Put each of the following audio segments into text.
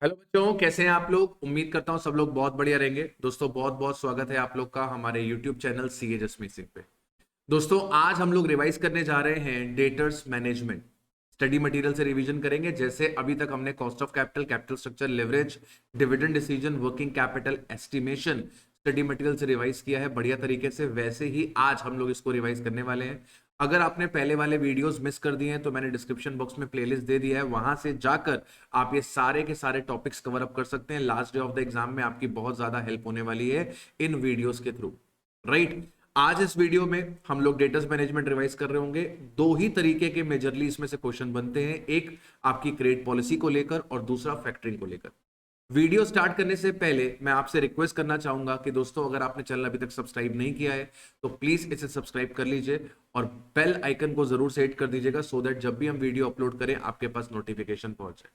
Hello बच्चों, कैसे हैं आप लोग। उम्मीद करता हूं सब लोग बहुत बढ़िया रहेंगे। दोस्तों बहुत बहुत स्वागत है आप लोग का हमारे YouTube channel CA just missing पे। दोस्तों आज हम लोग रिवाइज करने जा रहे हैं डेटर्स मैनेजमेंट। स्टडी मटेरियल से रिवीजन करेंगे। जैसे अभी तक हमने cost of capital, capital structure, leverage, dividend decision, working capital estimation study material से रिवाइज किया है बढ़िया तरीके से, वैसे ही आज हम लोग इसको रिवाइज करने वाले हैं। अगर आपने पहले वाले वीडियोस मिस कर दिए हैं तो मैंने डिस्क्रिप्शन बॉक्स में प्लेलिस्ट दे दिया है, वहां से जाकर आप ये सारे के सारे टॉपिक्स कवर अप कर सकते हैं। Last day of the exam में आपकी बहुत ज्यादा हेल्प होने वाली है इन वीडियोस के थ्रू। राइट। आज इस वीडियो में हम लोग डेटास मैनेजमेंट रिवाइज कर रहे होंगे। दो ही तरीके के मेजरली इसमें से क्वेश्चन बनते हैं, एक आपकी क्रेडिट पॉलिसी को लेकर और दूसरा फैक्टरिंग को लेकर। वीडियो स्टार्ट करने से पहले मैं आपसे रिक्वेस्ट करना चाहूंगा कि दोस्तों अगर आपने चैनल अभी तक सब्सक्राइब नहीं किया है तो प्लीज इसे सब्सक्राइब कर लीजिए और बेल आइकन को जरूर से हिट कर दीजिएगा, सो दैट जब भी हम वीडियो अपलोड करें आपके पास नोटिफिकेशन पहुंचे।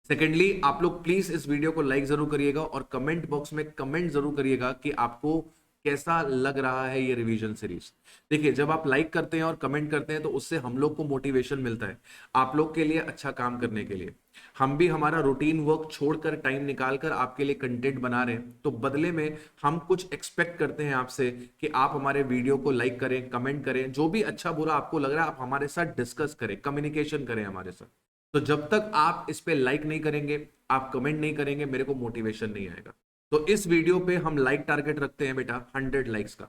सेकेंडली, आप लोग प्लीज इस वीडियो को लाइक जरूर करिएगा और कमेंट बॉक्स में कमेंट जरूर करिएगा कि आपको कैसा लग रहा है ये रिवीजन सीरीज। देखिए, जब आप लाइक करते हैं और कमेंट करते हैं तो उससे हम लोग को मोटिवेशन मिलता है आप लोग के लिए अच्छा काम करने के लिए। हम भी हमारा रूटीन वर्क छोड़कर टाइम निकालकर आपके लिए कंटेंट बना रहे हैं, तो बदले में हम कुछ एक्सपेक्ट करते हैं आपसे कि आप हमारे वीडियो को लाइक करें, कमेंट करें, जो भी अच्छा बुरा आपको लग रहा है आप हमारे साथ डिस्कस करें, कम्युनिकेशन करें हमारे साथ। तो जब तक आप इस पे लाइक नहीं करेंगे, आप कमेंट नहीं करेंगे, मेरे को मोटिवेशन नहीं आएगा। तो इस वीडियो पे हम लाइक टारगेट रखते हैं बेटा 100 लाइक्स का।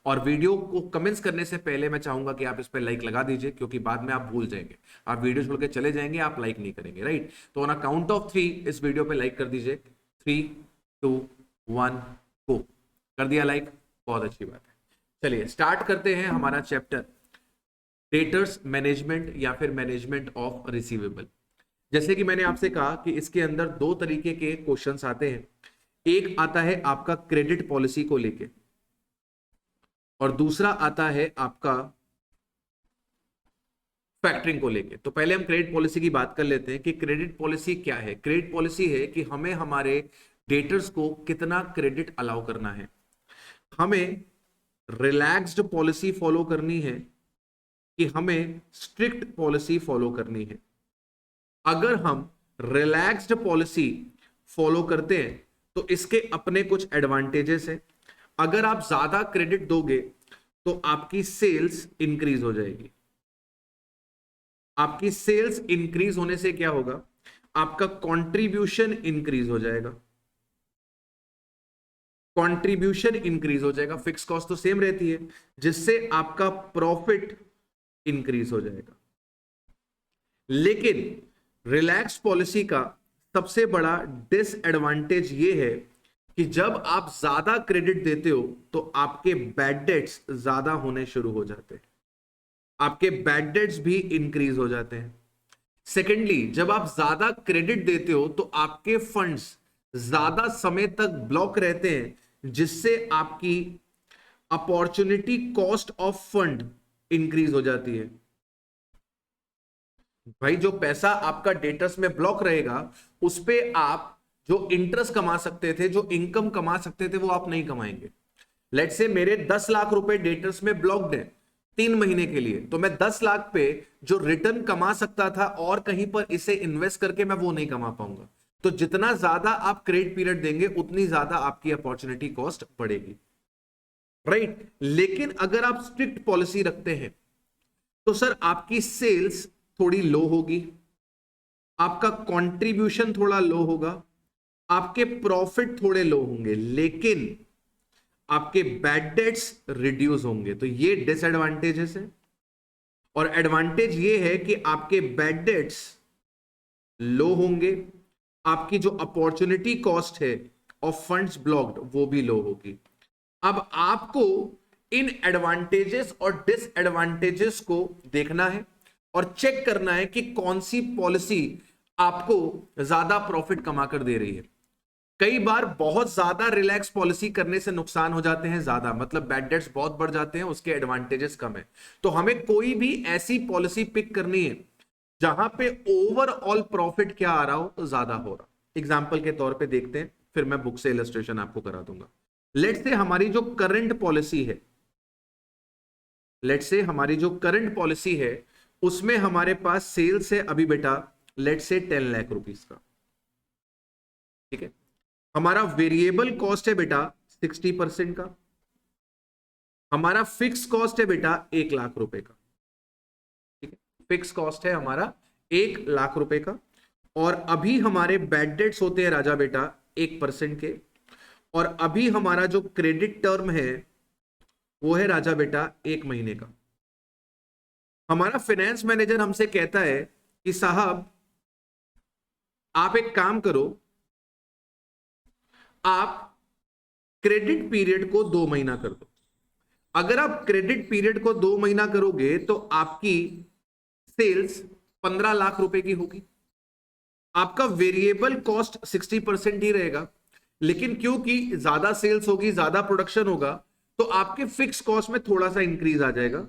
और वीडियो को कमेंट्स करने से पहले मैं चाहूंगा कि आप इस पे लाइक लगा दीजिए, क्योंकि बाद में आप भूल जाएंगे, आप वीडियो छोड़ के चले जाएंगे, आप लाइक नहीं करेंगे। राइट। तो ऑन अ काउंट ऑफ 3 इस वीडियो पे लाइक कर दीजिए। 3, 2, 1 गो। कर दिया लाइक, बहुत अच्छी बात है। चलिए स्टार्ट करते हैं हमारा चैप्टर डेटर्स मैनेजमेंट या फिर मैनेजमेंट ऑफ रिसीवेबल। जैसे कि मैंने आपसे कहा कि इसके अंदर दो तरीके के क्वेश्चंस आते हैं। एक आता है आपका क्रेडिट पॉलिसी को लेके और दूसरा आता है आपका फैक्टरिंग को लेके। तो पहले हम क्रेडिट पॉलिसी की बात कर लेते हैं कि क्रेडिट पॉलिसी क्या है। क्रेडिट पॉलिसी है कि हमें हमारे डेटर्स को कितना क्रेडिट अलाउ करना है। हमें रिलैक्स्ड पॉलिसी फॉलो करनी है कि हमें स्ट्रिक्ट पॉलिसी फॉलो करनी है। अगर हम रिलैक्स्ड पॉलिसी फॉलो करते हैं तो इसके अपने कुछ एडवांटेजेस हैं। अगर आप ज्यादा क्रेडिट दोगे तो आपकी सेल्स इंक्रीज हो जाएगी। आपकी सेल्स इंक्रीज होने से क्या होगा, आपका कंट्रीब्यूशन इंक्रीज हो जाएगा। कंट्रीब्यूशन इंक्रीज हो जाएगा, फिक्स कॉस्ट तो सेम रहती है, जिससे आपका प्रॉफिट इंक्रीज हो जाएगा। लेकिन रिलैक्स पॉलिसी का सबसे बड़ा डिसएडवांटेज ये है कि जब आप ज्यादा क्रेडिट देते हो तो आपके बैड डेट्स ज्यादा होने शुरू हो जाते हैं, आपके बैड डेट्स भी इंक्रीज हो जाते हैं। सेकेंडली, जब आप ज्यादा क्रेडिट देते हो तो आपके फंड्स ज्यादा समय तक ब्लॉक रहते हैं, जिससे आपकी opportunity cost of fund increase हो जाती है। भाई, जो पैसा आपका डेटर्स में ब्लॉक रहेगा उस पे आप जो इंटरेस्ट कमा सकते थे, जो इनकम कमा सकते थे, वो आप नहीं कमाएंगे। लेट से मेरे 10 लाख रुपए डेटर्स में ब्लॉक्ड है 3 महीने के लिए, तो मैं 10 लाख पे जो रिटर्न कमा सकता था और कहीं पर इसे इन्वेस्ट करके मैं वो नहीं कमा पाऊंगा। तो जितना ज्यादा आप क्रेडिट पीरियड देंगे उतनी ज्यादा आपकी अपॉर्चुनिटी कॉस्ट बढ़ेगी। राइट। लेकिन अगर आप स्ट्रिक्ट पॉलिसी रखते हैं तो सर आपकी सेल्स थोड़ी लो होगी, आपका कंट्रीब्यूशन थोड़ा लो होगा, आपके प्रॉफिट थोड़े लो होंगे, लेकिन आपके बैड डेट्स रिड्यूस होंगे। तो ये डिसएडवांटेजेस है। और एडवांटेज ये है कि आपके बैड डेट्स लो होंगे, आपकी जो अपॉर्चुनिटी कॉस्ट है ऑफ फंड्स ब्लॉक्ड वो भी लो होगी। अब आपको इन एडवांटेजेस और डिसएडवांटेजेस को देखना है और चेक करना है कि कौन सी पॉलिसी आपको ज्यादा प्रॉफिट कमा कर दे रही है। कई बार बहुत ज्यादा रिलैक्स पॉलिसी करने से नुकसान हो जाते हैं ज्यादा, मतलब बैड डेट्स बहुत बढ़ जाते हैं, उसके एडवांटेजेस कम है। तो हमें कोई भी ऐसी पॉलिसी पिक करनी है जहां पे ओवरऑल प्रॉफिट क्या आ रहा हो तो ज्यादा हो रहा। एग्जांपल के तौर पे देखते हैं, फिर मैं बुक से इलस्ट्रेशन आपको करा दूंगा। लेट्स से हमारी जो करंट पॉलिसी है, लेट्स से हमारी जो करंट पॉलिसी है उसमें हमारे पास सेल्स है अभी बेटा लेट्स से 10 लाख रुपीस का। ठीक है। हमारा वेरिएबल कॉस्ट है बेटा 60% का, हमारा फिक्स कॉस्ट है बेटा 1 लाख रुपए का। ठीक है, फिक्स कॉस्ट है हमारा 1 लाख रुपए का। और अभी हमारे बैड डेट्स होते हैं राजा बेटा 1% के, और अभी हमारा जो क्रेडिट टर्म है वो है राजा बेटा 1 महीने का। हमारा फाइनेंस मैनेजर हमसे कहता है कि साहब आप एक काम करो, आप क्रेडिट पीरियड को 2 महीना कर दो। अगर आप क्रेडिट पीरियड को 2 महीना करोगे तो आपकी सेल्स 15 लाख रुपए की होगी। आपका वेरिएबल कॉस्ट 60% ही रहेगा, लेकिन क्योंकि ज्यादा सेल्स होगी, ज्यादा प्रोडक्शन होगा, तो आपके फिक्स कॉस्ट में थोड़ा सा इंक्रीज आ जाएगा।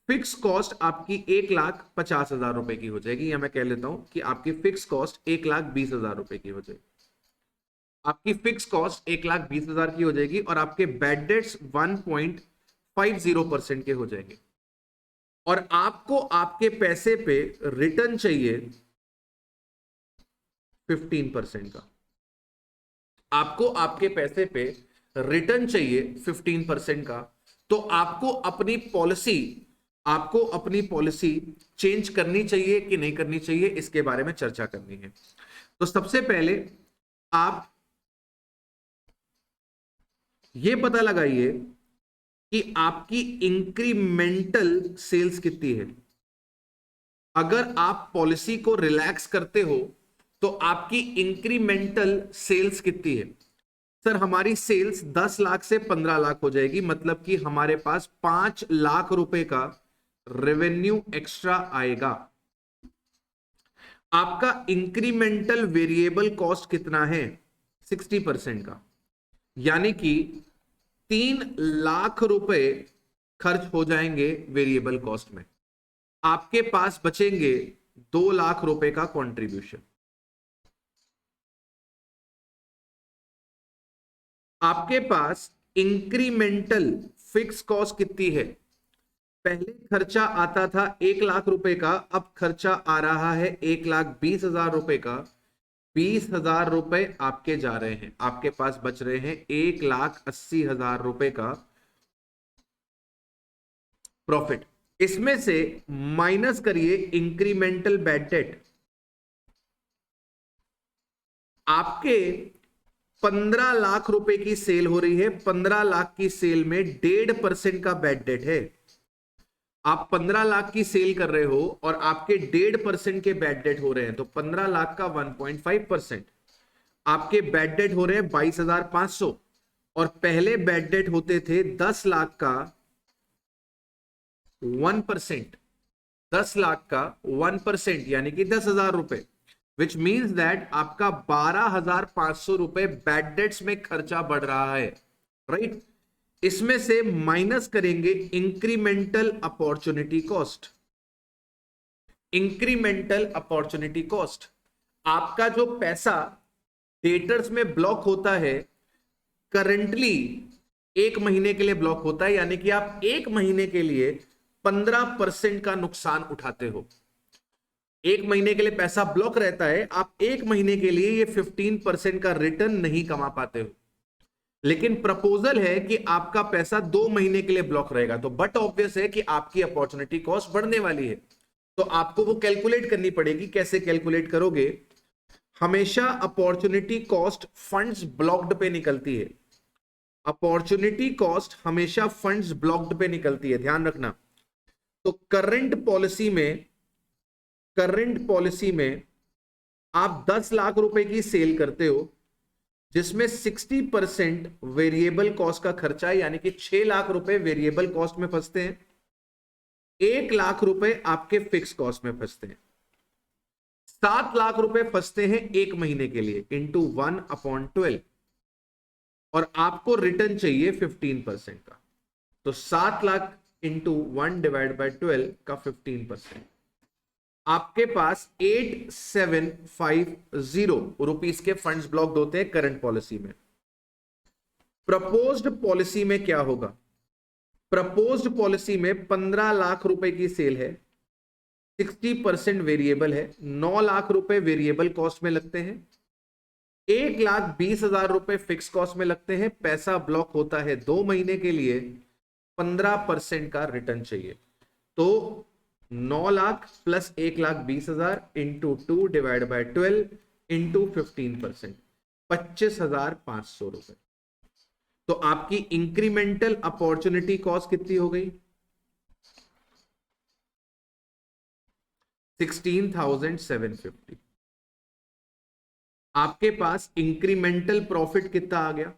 फिक्स कॉस्ट आपकी 1,50,000 रुपए की हो जाएगी, या मैं कह लेता हूं कि आपकी फिक्स कॉस्ट 1,20,000 रुपए की हो जाएगी। आपकी फिक्स कॉस्ट 1,20,000 की हो जाएगी और आपके बैड डेट्स 1.50% के हो जाएंगे। और आपको आपके पैसे पे रिटर्न चाहिए 15% का। आपको आपके पैसे पे रिटर्न चाहिए 15% का। तो आपको अपनी पॉलिसी चेंज करनी चाहिए कि नहीं करनी चाहिए, इसके बारे में चर्चा करनी है। तो सबसे पहले आप ये पता लगाइए कि आपकी इंक्रीमेंटल सेल्स कितनी है। अगर आप पॉलिसी को रिलैक्स करते हो तो आपकी इंक्रीमेंटल सेल्स कितनी है। सर हमारी सेल्स 10 लाख से 15 लाख हो जाएगी, मतलब कि हमारे पास 5 लाख रुपए का रेवेन्यू एक्स्ट्रा आएगा। आपका इंक्रीमेंटल वेरिएबल कॉस्ट कितना है 60% का, यानी कि 3 लाख रुपए खर्च हो जाएंगे वेरिएबल कॉस्ट में। आपके पास बचेंगे 2 लाख रुपए का कंट्रीब्यूशन। आपके पास इंक्रीमेंटल फिक्स कॉस्ट कितनी है। पहले खर्चा आता था 1 लाख रुपए का, अब खर्चा आ रहा है 1,20,000 रुपए का। 20,000 रुपए आपके जा रहे हैं, आपके पास बच रहे हैं 1,80,000 रुपए का प्रॉफिट। इसमें से माइनस करिए इंक्रीमेंटल बैड डेट। आपके 15 लाख रुपए की सेल हो रही है, 15 लाख की सेल में 1.5% का बैड डेट है। आप 15 लाख की सेल कर रहे हो और आपके 1.5% के बैड डेट हो रहे हैं, तो 15 लाख का 1.5%। आपके बैड डेट हो रहे हैं 22,500, और पहले बैड डेट होते थे 10 लाख का 1%। 10 लाख का 1% यानी कि 10,000 रुपए, विच मीन्स दैट आपका 12,500 रुपए बैड डेट्स में खर्चा बढ़ रहा है, राइट। इसमें से माइनस करेंगे incremental opportunity cost. Incremental opportunity cost, आपका जो पैसा डेटर्स में ब्लॉक होता है करंटली 1 महीने के लिए ब्लॉक होता है, यानी कि आप 1 महीने के लिए 15% का नुकसान उठाते हो। 1 महीने के लिए पैसा ब्लॉक रहता है, आप 1 महीने के लिए ये 15% का रिटर्न नहीं कमा पाते हो। लेकिन प्रपोजल है कि आपका पैसा 2 महीने के लिए ब्लॉक रहेगा, तो बट ऑब्वियस है कि आपकी अपॉर्चुनिटी कॉस्ट बढ़ने वाली है, तो आपको वो कैलकुलेट करनी पड़ेगी। कैसे कैलकुलेट करोगे। हमेशा अपॉर्चुनिटी कॉस्ट फंड्स ब्लॉक्ड पे निकलती है। अपॉर्चुनिटी कॉस्ट हमेशा फंड्स ब्लॉक्ड पे निकलती है, ध्यान रखना। तो करंट पॉलिसी में आप 10 लाख रुपए की सेल करते हो, जिसमें 60% वेरिएबल कॉस्ट का खर्चा है, यानी कि 6 लाख रुपए वेरिएबल कॉस्ट में फंसते हैं। 1 लाख रुपए आपके फिक्स कॉस्ट में फंसते हैं। 7 लाख रुपए फंसते हैं 1 महीने के लिए इंटू 1/12, और आपको रिटर्न चाहिए 15% का। तो 7 लाख इंटू 1/12 का 15%, आपके पास 8,750 रुपीस के फंड्स ब्लॉक्ड होते हैं करंट पॉलिसी में। प्रपोज्ड पॉलिसी में क्या होगा। प्रपोज्ड पॉलिसी में 15 लाख रुपए की सेल है, 60% वेरिएबल है, 9 लाख रुपए वेरिएबल कॉस्ट में लगते हैं, 1,20,000 रुपए फिक्स कॉस्ट में लगते हैं, पैसा ब्लॉक होता है 2 महीने के लिए, 15% का रिटर्न चाहिए। तो 9 lakh plus 1,20,000 into 2 divide by 12 into 15%, 25,500 रुपए। तो आपकी इंक्रीमेंटल अपॉर्चुनिटी कॉस्ट कितनी हो गई? 16,750। आपके पास इंक्रीमेंटल प्रॉफिट कितना आ गया?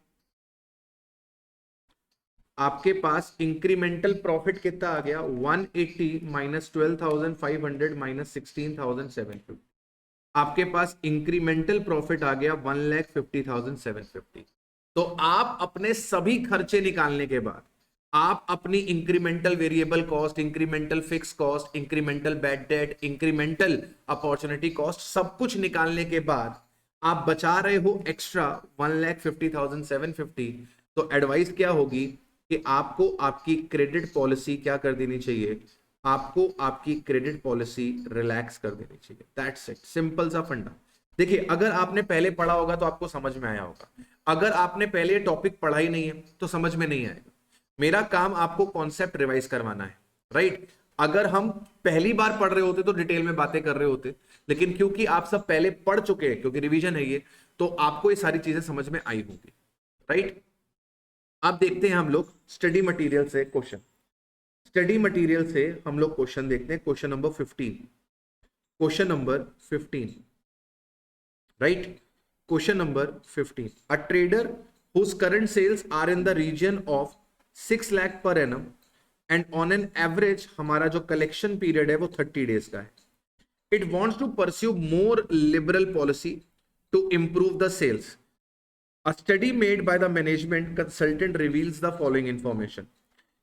आपके पास इंक्रीमेंटल प्रॉफिट कितना आ गया? 180 माइनस 12,500 माइनस 16,750। आपके पास इंक्रीमेंटल प्रॉफिट आ गया 1,50,750। तो आप अपने सभी खर्चे निकालने के बाद, आप अपनी incremental variable cost, incremental fix cost, incremental bad date, incremental opportunity cost, सब कुछ निकालने के बाद आप बचा रहे हो एक्स्ट्रा 1,50,750। तो एडवाइस क्या होगी कि आपको आपकी क्रेडिट पॉलिसी क्या कर देनी चाहिए? आपको आपकी क्रेडिट पॉलिसी रिलैक्स कर देनी चाहिए। दैट्स इट, सिंपल सा फंडा। देखिए, अगर आपने पहले पढ़ा होगा तो आपको समझ में आया होगा, अगर आपने पहले टॉपिक पढ़ा ही नहीं है तो समझ में नहीं आएगा। मेरा काम आपको कॉन्सेप्ट रिवाइज करवाना है, राइट? अगर हम पहली बार पढ़ रहे होते तो डिटेल में बातें कर रहे होते, लेकिन क्योंकि आप सब पहले पढ़ चुके हैं, क्योंकि रिवीजन है ये, तो आपको ये सारी चीजें समझ में आई होंगी, राइट? अब देखते हैं हम लोग स्टडी मटेरियल से क्वेश्चन। स्टडी मटेरियल से हम लोग क्वेश्चन देखते हैं। Question number 15, question number 15, right? Question number 15, a trader whose current sales are in the region of 6 lakh per annum and on an average हमारा जो कलेक्शन पीरियड है वो 30 डेज का है. It wants to pursue more liberal policy to improve the sales. A study made by the management consultant reveals the following information.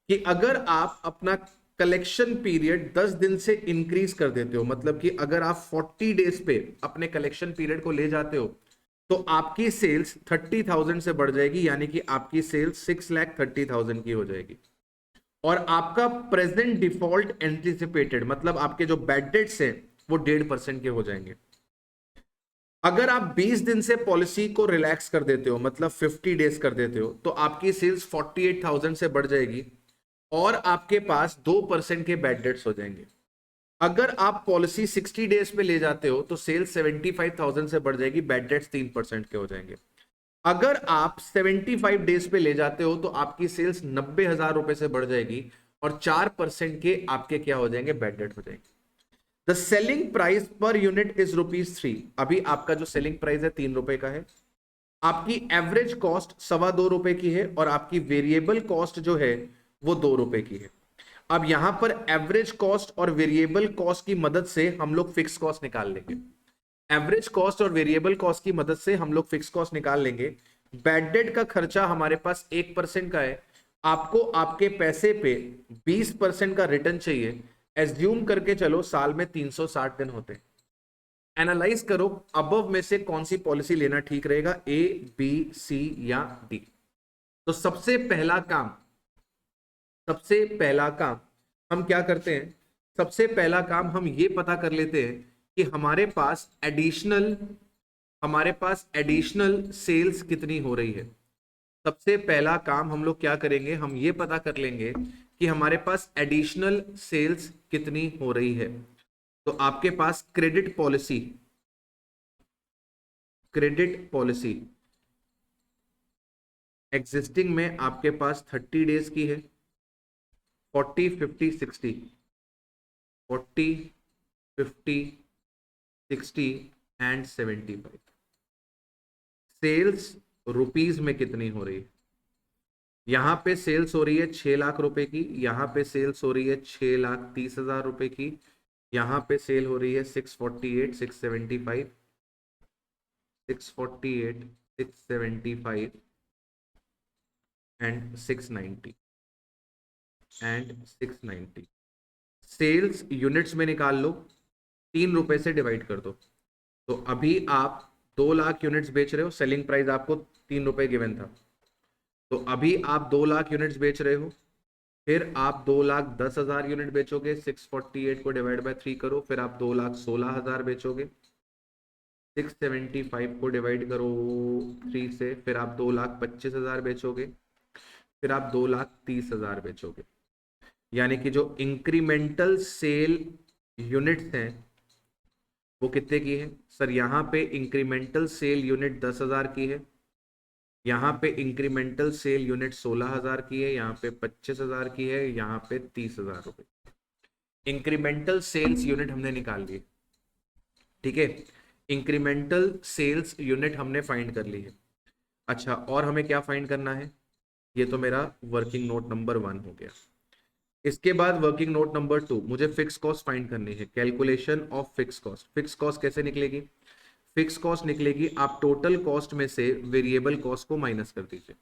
कि अगर आप अपना कलेक्शन पीरियड 10 दिन से इंक्रीज कर देते हो, मतलब कि अगर आप 40 डेज पे अपने कलेक्शन पीरियड को ले जाते हो, तो आपकी सेल्स 30,000 से बढ़ जाएगी, यानी कि आपकी सेल्स 6,30,000 की हो जाएगी। और आपका प्रेजेंट डिफॉल्ट एंटिसिपेटेड, मतलब आपके जो बैड डेट्स हैं वो 1.5% के हो जाएंगे। अगर आप 20 दिन से पॉलिसी को रिलैक्स कर देते हो, मतलब 50 डेज कर देते हो, तो आपकी सेल्स 48,000 से बढ़ जाएगी और आपके पास 2% के बैड डेट्स हो जाएंगे। अगर आप पॉलिसी 60 डेज पे ले जाते हो तो सेल्स 75,000 से बढ़ जाएगी, बैड डेट्स 3% के हो जाएंगे। अगर आप 75 डेज पे ले जाते हो तो आपकी सेल्स 90,000 रुपए से बढ़ जाएगी और 4% के आपके क्या हो जाएंगे? बैड डेट हो जाएंगे। The selling price per unit is ₹3। अभी आपका जो सेलिंग प्राइस है 3 रुपए का है। आपकी एवरेज कॉस्ट ₹2.25 की है और आपकी वेरिएबल कॉस्ट जो है वो 2 रुपए की है। अब यहां पर एवरेज कॉस्ट और वेरिएबल कॉस्ट की मदद से हम लोग फिक्स कॉस्ट निकाल लेंगे। एवरेज कॉस्ट और वेरिएबल कॉस्ट की मदद से हम लोग फिक्स कॉस्ट निकाल लेंगे। बैड डेट का खर्चा हमारे पास 1% का है। आपको आपके पैसे पे 20% का रिटर्न चाहिए। एज्यूम करके चलो साल में 360 दिन होते हैं। एनालाइज करो अबव में से कौन सी पॉलिसी लेना ठीक रहेगा, ए, बी, सी या डी। तो सबसे पहला काम हम क्या करते हैं? सबसे पहला काम हम ये पता कर लेते हैं कि हमारे पास एडिशनल सेल्स कितनी हो रही है। सबसे पहला काम हम लोग क्या करेंगे? हम ये पता कर लेंगे कि हमारे पास एडिशनल सेल्स कितनी हो रही है। तो आपके पास क्रेडिट पॉलिसी एग्जिस्टिंग में आपके पास 30 डेज की है, 40, 50, 60, 40, 50, 60 एंड 75। सेल्स रुपीज में कितनी हो रही है? यहां पे सेल्स हो रही है 6 लाख रुपए की, यहां पे सेल्स हो रही है 6,30,000 रुपए की, यहां पे सेल हो रही है 648, 675, 648, 675 एंड 690 एंड 690। सेल्स यूनिट्स में निकाल लो, 3 रुपए से डिवाइड कर दो। तो अभी आप 2 लाख यूनिट्स बेच रहे हो, सेलिंग प्राइस आपको 3 रुपए गिवन था, तो अभी आप 2 लाख यूनिट्स बेच रहे हो। फिर आप 2,10,000 यूनिट बेचोगे, 648 को डिवाइड बाय 3 करो, फिर आप 2,16,000 बेचोगे। 675 को डिवाइड करो 3 से, फिर आप 2,25,000 बेचोगे, फिर आप 2,30,000 बेचोगे। यानी कि जो इंक्रीमेंटल सेल यूनिट्स हैं वो कितने की है सर? यहाँ पे इंक्रीमेंटल सेल यूनिट 10,000 की है, यहाँ पे इंक्रीमेंटल सेल यूनिट 16,000 की है, यहाँ पे 25,000 की है, यहाँ पे 30,000 रुपए इंक्रीमेंटल सेल्स यूनिट हमने निकाल लिए। ठीक है, इंक्रीमेंटल सेल्स यूनिट हमने फाइंड कर ली है। अच्छा, और हमें क्या फाइंड करना है? ये तो मेरा वर्किंग नोट नंबर 1 हो गया। इसके बाद वर्किंग नोट नंबर 2, मुझे फिक्स कॉस्ट फाइंड करनी है। Calculation of fix cost. Fix cost कैसे निकलेगी? फिक्स कॉस्ट निकलेगी, आप टोटल कॉस्ट में से वेरिएबल कॉस्ट को माइनस कर दीजिए।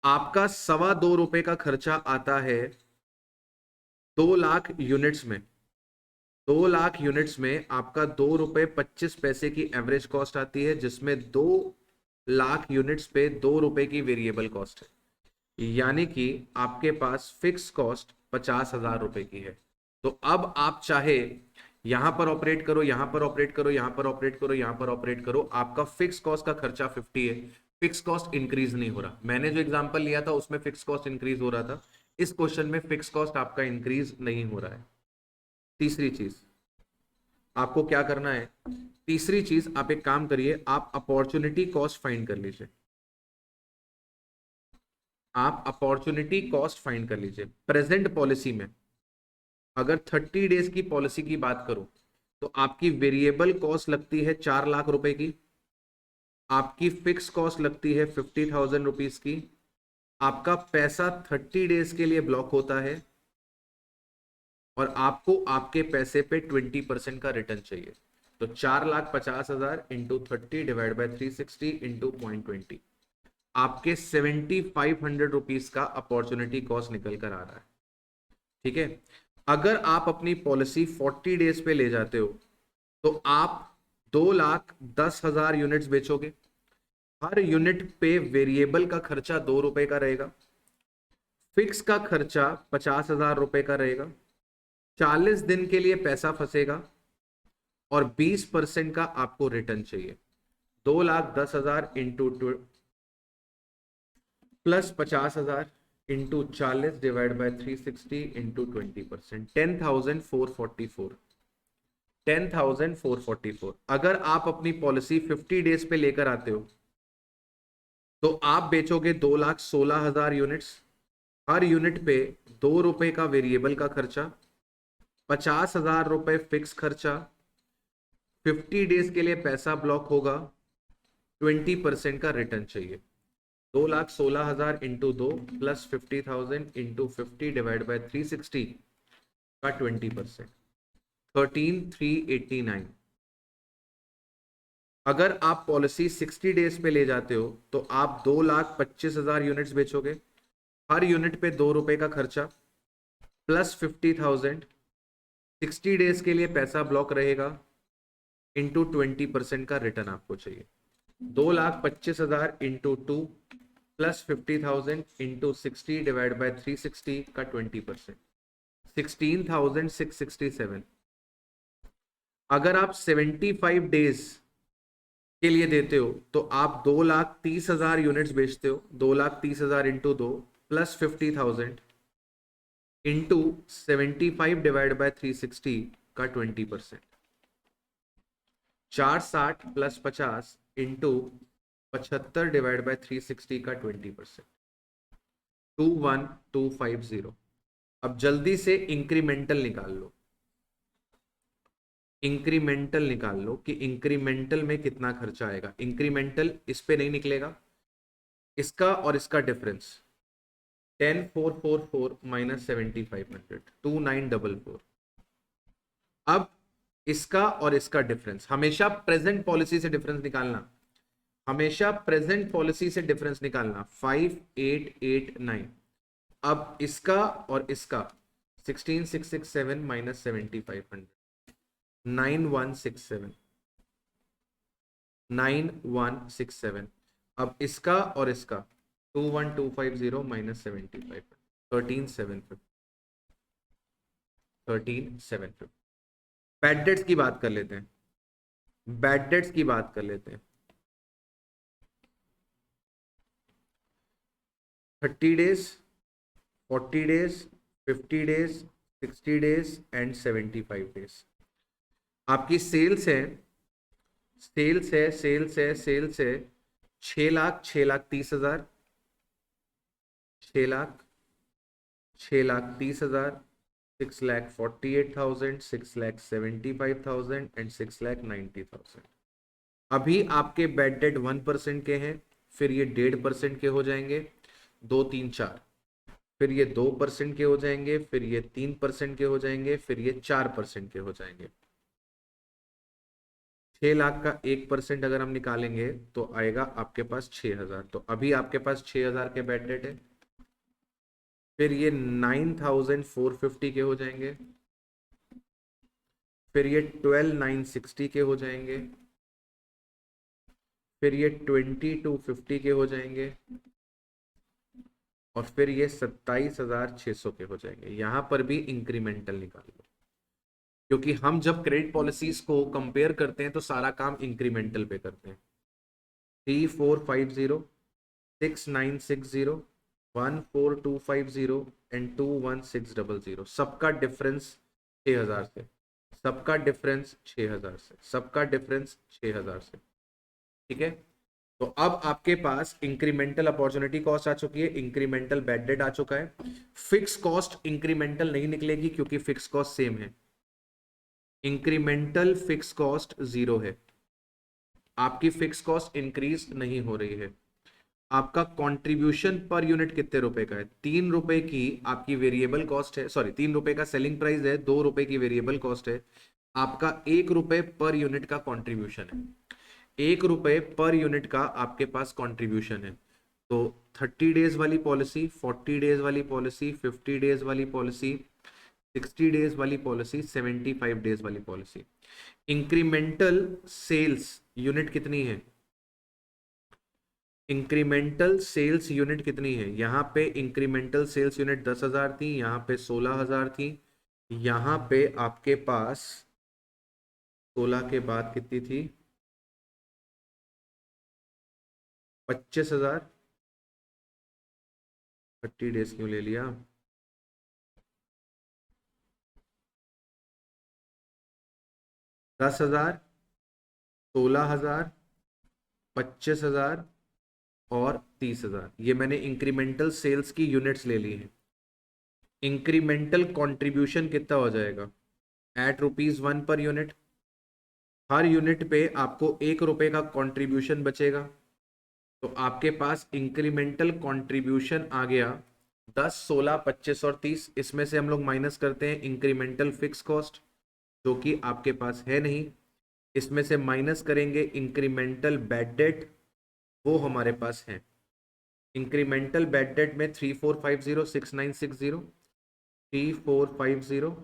आपका 2.25 रुपए का खर्चा आता है 2 लाख यूनिट्स में। 2 लाख यूनिट्स में आपका 2 रुपए 25 पैसे की एवरेज कॉस्ट आती है, जिसमें 2 लाख यूनिट्स पे 2 रुपए की वेरिएबल कॉस्ट है। यानी कि आपके पास फिक्स कॉस्ट 50,000 रुपए की है। तो अब आप चाहे यहां पर ऑपरेट करो, यहां पर ऑपरेट करो, यहां पर ऑपरेट करो, यहां पर ऑपरेट करो, आपका फिक्स कॉस्ट का खर्चा 50 है। फिक्स कॉस्ट इंक्रीज नहीं हो रहा। मैंने जो एग्जांपल लिया था उसमें फिक्स कॉस्ट इंक्रीज हो रहा था, इस क्वेश्चन में फिक्स कॉस्ट आपका इंक्रीज नहीं हो रहा है। तीसरी चीज आपको क्या करना है? तीसरी चीज, आप एक काम करिए, आप अपॉर्चुनिटी कॉस्ट फाइंड कर लीजिए। आप अपॉर्चुनिटी कॉस्ट फाइंड कर लीजिए। प्रेजेंट पॉलिसी में अगर 30 डेज की पॉलिसी की बात करूं तो आपकी वेरिएबल कॉस्ट लगती है 4 लाख रुपए की, आपकी फिक्स कॉस्ट लगती है 50,000 रुपीज की, आपका पैसा 30 डेज के लिए ब्लॉक होता है और आपको आपके पैसे पे 20% का रिटर्न चाहिए। तो 4,50,000 इंटू 30 डिवाइड बाई 360 इंटू 0.20, आपके 7,500 रुपीज का अपॉर्चुनिटी कॉस्ट निकल कर आ रहा है। ठीक है, अगर आप अपनी पॉलिसी 40 डेज पे ले जाते हो तो आप 2,10,000 यूनिट्स बेचोगे। हर यूनिट पे वेरिएबल का खर्चा 2 रुपए का रहेगा, फिक्स का खर्चा 50,000 रुपए का रहेगा, 40 दिन के लिए पैसा फंसेगा और 20% का आपको रिटर्न चाहिए। 2,10,000 into plus 50,000 into 40 divide by 360 into 20%, 10,444। 10,444। अगर आप अपनी पॉलिसी 50 डेज पे लेकर आते हो तो आप बेचोगे 2,16,000 यूनिट्स। हर यूनिट पे 2 रुपए का वेरिएबल का खर्चा, 50,000 रुपए फिक्स खर्चा, 50 डेज के लिए पैसा ब्लॉक होगा, 20% का रिटर्न चाहिए। 2,16,000 into 2 plus 50,000 into 50 divide by 360 का 20%, 13,389। अगर आप पॉलिसी 60 डेज पे ले जाते हो तो आप 2,25,000 यूनिट्स बेचोगे। हर यूनिट पे 2 रुपए का खर्चा प्लस 50,000, 60 डेज के लिए पैसा ब्लॉक रहेगा, इंटू 20% का रिटर्न आपको चाहिए। 2,25,000 into 2 plus 50,000 into 60 divide by 360 का 20%, 16,667। अगर आप 75 डेज के लिए देते हो तो आप 2,30,000 यूनिट्स बेचते हो। 2,30,000 into 2 plus 50,000 into 75 divide by 360 का 20%, 460 प्लस 50 इंटू 75 डिवाइड बाय 360 का 20%, 21,250। अब जल्दी से इंक्रीमेंटल निकाल लो। इंक्रीमेंटल निकाल लो कि इंक्रीमेंटल में कितना खर्चा आएगा। इंक्रीमेंटल इस पे नहीं निकलेगा, इसका और इसका डिफरेंस 10,444 माइनस 7,500, 2,944। अब इसका और इसका डिफरेंस, हमेशा प्रेजेंट पॉलिसी से डिफरेंस निकालना, हमेशा प्रेजेंट पॉलिसी से डिफरेंस निकालना, 5,889। अब इसका और इसका 16,667 माइनस 7,500, 9,167, 9,167। अब इसका और इसका 21,250 माइनस 75, 13,750, 13,750। बैड डेट्स की बात कर लेते हैं। बैड डेट्स की बात कर लेते हैं। 30 days, 40 days, 50 days, 60 days and 75 days। आपकी सेल्स है 6,30,000, 6,30,000, 6,48,000, 6,75,000 एंड 6,90,000। अभी आपके बैड डेट 1% के हैं, फिर ये 1.5% के हो जाएंगे, 2, 3, 4, फिर ये 2% के हो जाएंगे, फिर ये 3% के हो जाएंगे, फिर ये 4% के हो जाएंगे। 6 लाख का 1% अगर हम निकालेंगे तो आएगा आपके पास 6,000। तो अभी आपके पास 6,000 के बैड डेट है। फिर ये 9,450 के हो जाएंगे, फिर ये 12,960 के हो जाएंगे, फिर ये 2250 के हो जाएंगे, और फिर ये 27,600 के हो जाएंगे। यहां पर भी इंक्रीमेंटल निकाल लो, क्योंकि हम जब क्रेडिट पॉलिसीज को कंपेयर करते हैं तो सारा काम इंक्रीमेंटल पे करते हैं। 3,450, 6,960, 1,4,250 एंड 2,1,600, सबका डिफरेंस 6,000 से, सबका डिफरेंस 6,000 से, सबका डिफरेंस 6,000 से। ठीक है, तो अब आपके पास इंक्रीमेंटल अपॉर्चुनिटी कॉस्ट आ चुकी है, इंक्रीमेंटल बैड डेट आ चुका है। फिक्स कॉस्ट इंक्रीमेंटल नहीं निकलेगी क्योंकि फिक्स कॉस्ट सेम है। इंक्रीमेंटल फिक्स कॉस्ट 0 है, आपकी फिक्स कॉस्ट इंक्रीज नहीं हो रही है। आपका कंट्रीब्यूशन पर यूनिट कितने रुपए का है? 3 रुपए की आपकी वेरिएबल कॉस्ट है, सॉरी 3 रुपए का सेलिंग प्राइस है, 2 रुपए की वेरिएबल कॉस्ट है, आपका 1 रुपए पर यूनिट का कंट्रीब्यूशन है, 1 रुपए पर यूनिट का आपके पास कंट्रीब्यूशन है। तो 30 डेज वाली पॉलिसी, 40 डेज वाली पॉलिसी, 50 डेज वाली पॉलिसी, 60 डेज वाली पॉलिसी, 75 डेज वाली पॉलिसी। इंक्रीमेंटल सेल्स यूनिट कितनी है? इंक्रीमेंटल सेल्स यूनिट कितनी है? यहाँ पे इंक्रीमेंटल सेल्स यूनिट 10,000 थी, यहाँ पे 16,000 थी, यहाँ पे आपके पास 16 के बाद कितनी थी? 25,000। 30 डेज क्यों ले लिया? 10,000, 16,000, 25,000 और 30,000, ये मैंने इंक्रीमेंटल सेल्स की यूनिट्स ले ली है। इंक्रीमेंटल कंट्रीब्यूशन कितना हो जाएगा? एट ₹1 पर यूनिट, हर यूनिट पे आपको 1 रुपए का कंट्रीब्यूशन बचेगा। तो आपके पास इंक्रीमेंटल कंट्रीब्यूशन आ गया 10, 16, 25 और 30। इसमें से हम लोग माइनस करते हैं इंक्रीमेंटल फिक्स कॉस्ट, जो कि आपके पास है नहीं। इसमें से माइनस करेंगे इंक्रीमेंटल बैड डेट, वो हमारे पास है। इंक्रीमेंटल बैड डेट में 3,450, 6,960, 3,450,